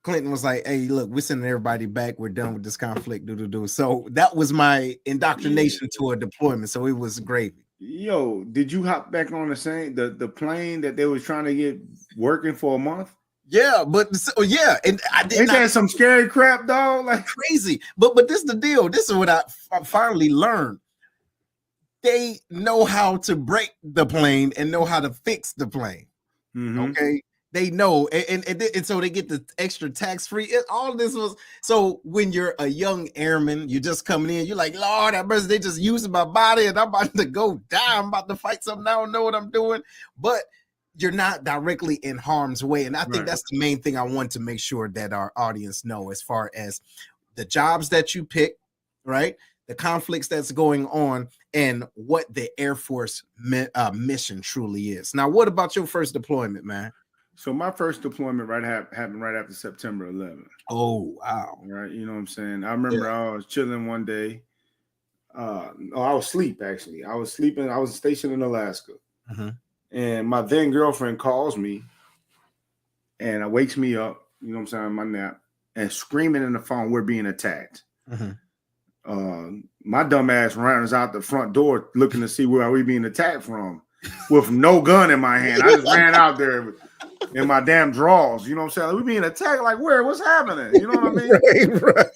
Clinton was like, hey, look, we're sending everybody back. We're done with this conflict. So that was my indoctrination to a deployment. So it was gravy. Yo, did you hop back on the plane that they was trying to get working for a month? Yeah, but yeah, and I did. Ain't that some scary crap, dog? Like crazy. But this is the deal. This is what I finally learned. They know how to break the plane and know how to fix the plane. Okay, they know, and so they get the extra tax-free. All of this was so when you're a young airman, you're just coming in, you're like, Lord, that person, they just using my body, and I'm about to go die. I'm about to fight something. I don't know what I'm doing, but you're not directly in harm's way, and I think that's the main thing I want to make sure that our audience know as far as the jobs that you pick, right? The conflicts that's going on, and what the Air Force mission truly is. Now, what about your first deployment, man? So my first deployment happened right after September 11th. Oh, wow. Right, you know what I'm saying? I remember I was chilling one day. I was asleep, actually. I was sleeping. I was stationed in Alaska. And my then girlfriend calls me and wakes me up, you know what I'm saying, my nap, and screaming in the phone, we're being attacked. My dumb ass runs out the front door looking to see where are we being attacked from with no gun in my hand. I just ran out there in my damn drawers, you know what I'm saying? Like, we being attacked, like where? What's happening? You know what I mean? Right.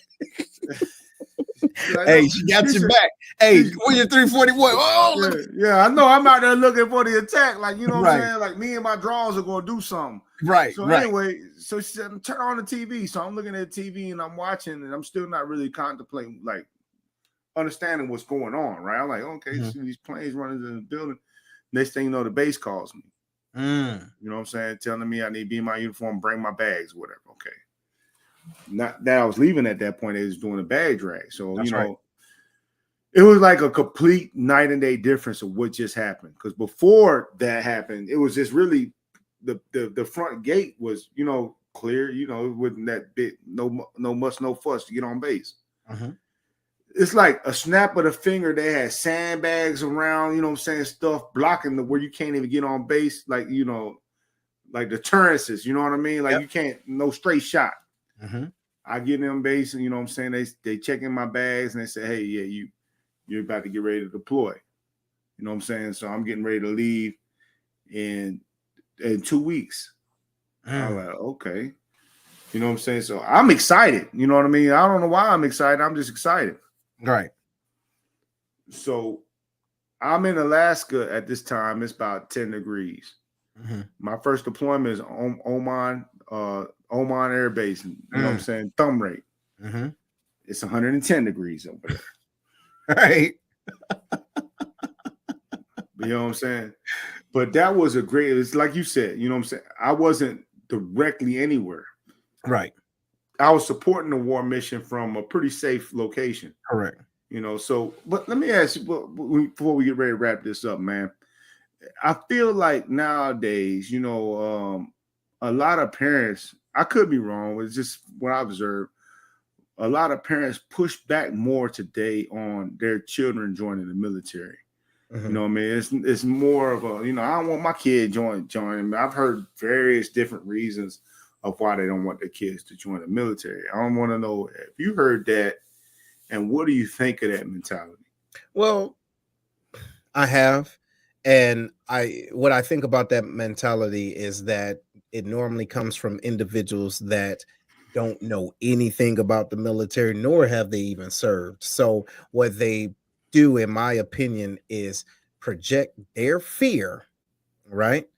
Like, hey, she got your back. Hey, where your 341? Oh, yeah, I know. I'm out there looking for the attack. Like, you know what I'm saying? Like, me and my drawers are going to do something. Right. So anyway, so she said, turn on the TV. So I'm looking at the TV and I'm watching, and I'm still not really contemplating, like, understanding what's going on, right? I'm like, okay, see these planes running in the building. Next thing you know, the base calls me. You know what I'm saying? Telling me I need to be in my uniform, bring my bags, whatever. Okay. Not that I was leaving at that point, they was doing a bag drag. So, that's it was like a complete night and day difference of what just happened. Because before that happened, it was just really the front gate was, clear, it wasn't that big, no muss, no fuss to get on base. It's like a snap of the finger. They had sandbags around, you know what I'm saying, stuff blocking where you can't even get on base, like, like deterrences, you know what I mean? Like you can't, no straight shot. I get in base, and you know what I'm saying, they check in my bags and they say, hey, yeah, you're about to get ready to deploy. You know what I'm saying? So I'm getting ready to leave in 2 weeks. I'm like, okay. You know what I'm saying? So I'm excited. You know what I mean? I don't know why I'm excited. I'm just excited. Right. So I'm in Alaska at this time. It's about 10 degrees. My first deployment is Oman Air Base. You know what I'm saying? Thumb rate. It's 110 degrees over there. Right. You know what I'm saying? But that was it's like you said, you know what I'm saying? I wasn't directly anywhere. Right. I was supporting the war mission from a pretty safe location. Correct. So, but let me ask you, before we get ready to wrap this up, man, I feel like nowadays, a lot of parents, I could be wrong, it's just what I observed, a lot of parents push back more today on their children joining the military. You know what I mean? It's more of a, I don't want my kid joining. I've heard various different reasons of why they don't want their kids to join the military. I don't want to know if you heard that, and what do you think of that mentality? Well, I have, and what I think about that mentality is that it normally comes from individuals that don't know anything about the military, nor have they even served. So what they do, in my opinion, is project their fear, right,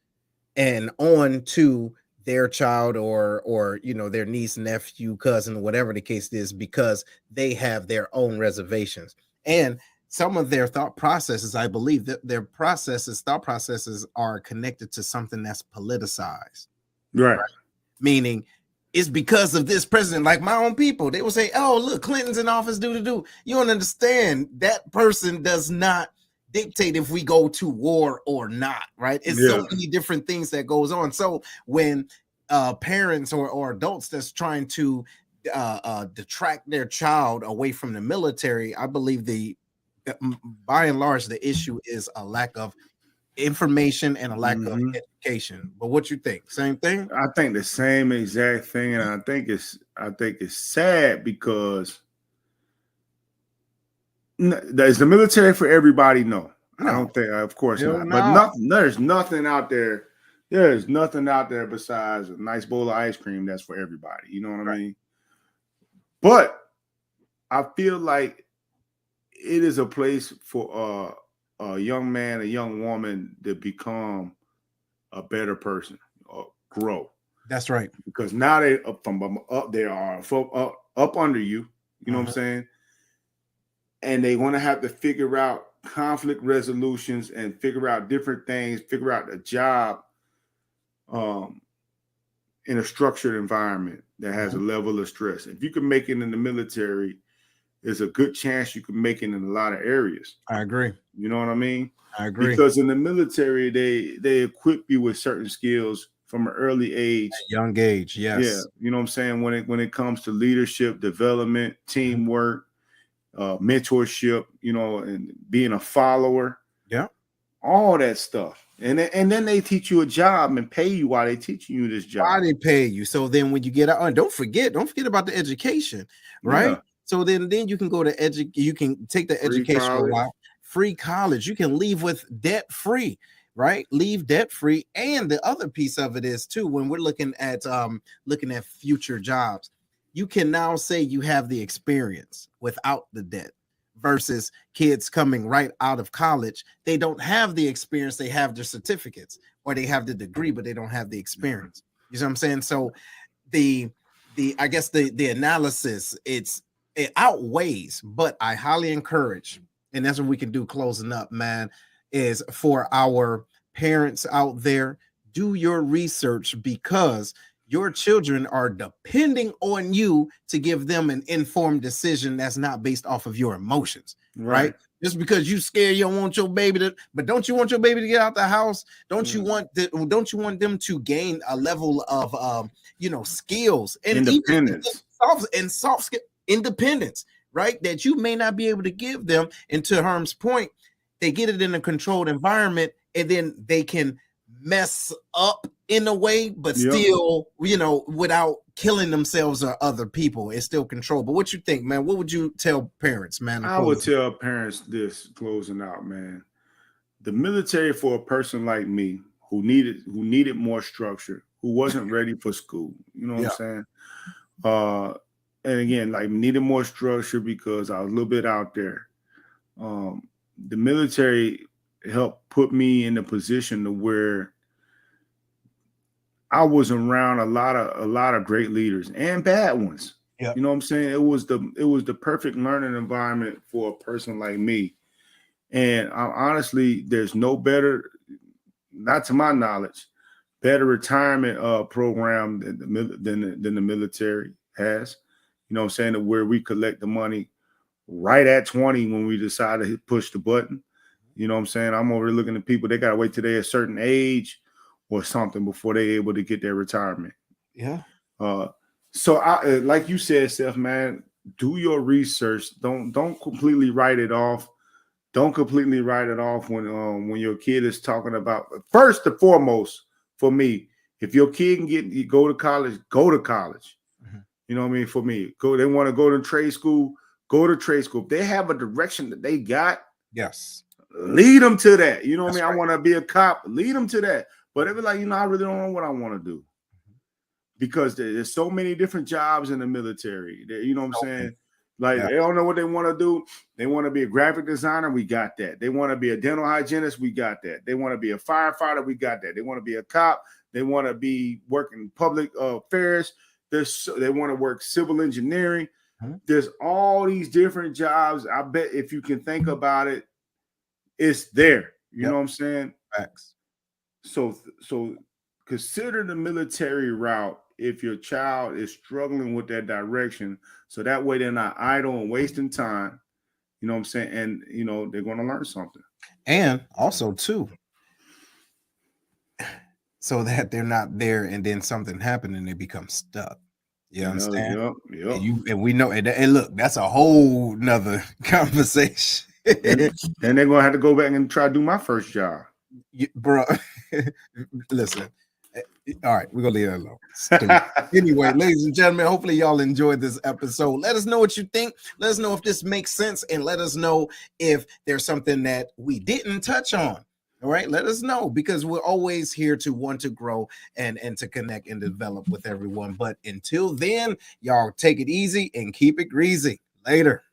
and on to their child or their niece, nephew, cousin, whatever the case is, because they have their own reservations. And some of their thought processes, I believe that their thought processes are connected to something that's politicized. Right. Meaning it's because of this president. Like my own people, they will say, oh, look, Clinton's in office, do. You don't understand. That person does not dictate if we go to war or not, right? It's so many different things that goes on. So when parents or adults that's trying to detract their child away from the military, I believe by and large, the issue is a lack of information and a lack of education. But what you think? Same thing? I think the same exact thing, and I think it's sad because is the military for everybody? No. I don't think, of course not. But there's nothing out there. There's nothing out there besides a nice bowl of ice cream that's for everybody. You know what I mean? But I feel like it is a place for a young man, a young woman to become a better person or grow. That's right. Because now they are up under you. You know what I'm saying? And they want to have to figure out conflict resolutions and figure out different things, figure out a job in a structured environment that has a level of stress. If you can make it in the military, there's a good chance you can make it in a lot of areas. I agree. You know what I mean? I agree. Because in the military, they equip you with certain skills from an early age. At young age, yes. Yeah. You know what I'm saying? When it comes to leadership, development, teamwork, mentorship, and being a follower. Yeah. All that stuff. And then they teach you a job and pay you while they teaching you this job. Why they pay you. So then when you get out, don't forget about the education, right? Yeah. So then you can go to you can take the educational route, free college. You can leave with debt free, right? Leave debt free. And the other piece of it is too, when we're looking at future jobs, you can now say you have the experience without the debt versus kids coming right out of college. They don't have the experience. They have their certificates or they have the degree, but they don't have the experience. You know what I'm saying? So I guess the analysis, it outweighs, but I highly encourage, and that's what we can do closing up, man, is for our parents out there, do your research because your children are depending on you to give them an informed decision that's not based off of your emotions, right? Just because you scared you don't want your baby to, but don't you want your baby to get out the house? Don't you want them to gain a level of skills and independence, soft skill independence, right? That you may not be able to give them. And to Herm's point, they get it in a controlled environment, and then they can mess up in a way, but still, without killing themselves or other people. It's still controlled. But what you think, man? What would you tell parents, man? I would tell parents this closing out, man. The military for a person like me who needed more structure, who wasn't ready for school. You know what I'm saying? And again, like needed more structure because I was a little bit out there. The military helped put me in a position to where I was around a lot of great leaders and bad ones. Yeah. You know what I'm saying? It was the perfect learning environment for a person like me. And honestly, there's no better, not to my knowledge, better retirement program than the military has. You know what I'm saying? To where we collect the money right at 20 when we decide to push the button. You know what I'm saying? I'm over looking at people, they got to wait till they're a certain age or something before they're able to get their retirement. Yeah. So I, like you said, Seth, man, do your research. Don't completely write it off. don't completely write it off when your kid is talking about. First and foremost, for me, if your kid can go to college, go to college. Mm-hmm. You know what I mean? For me, they want to go to trade school, go to trade school. If they have a direction that they got, yes, lead them to that. You know what I mean? Right. I want to be a cop, lead them to that. But if it's like, I really don't know what I want to do, because there's so many different jobs in the military. You know what I'm saying? Like, they don't know what they want to do. They want to be a graphic designer. We got that. They want to be a dental hygienist. We got that. They want to be a firefighter. We got that. They want to be a cop. They want to be working public affairs. They want to work civil engineering. Mm-hmm. There's all these different jobs. I bet if you can think about it, it's there. You know what I'm saying? Facts. So consider the military route if your child is struggling with that direction, so that way they're not idle and wasting time. You know what I'm saying? And they're going to learn something. And also too, so that they're not there and then something happened and they become stuck. You understand? Yep. And we know, and look, that's a whole nother conversation. Then they're gonna have to go back and try to do my first job. Bro, listen. All right, we're gonna leave that alone. Anyway, ladies and gentlemen, hopefully y'all enjoyed this episode. Let us know what you think. Let us know if this makes sense, and let us know if there's something that we didn't touch on. All right, let us know, because we're always here to want to grow and to connect and develop with everyone. But until then, y'all take it easy and keep it greasy. Later.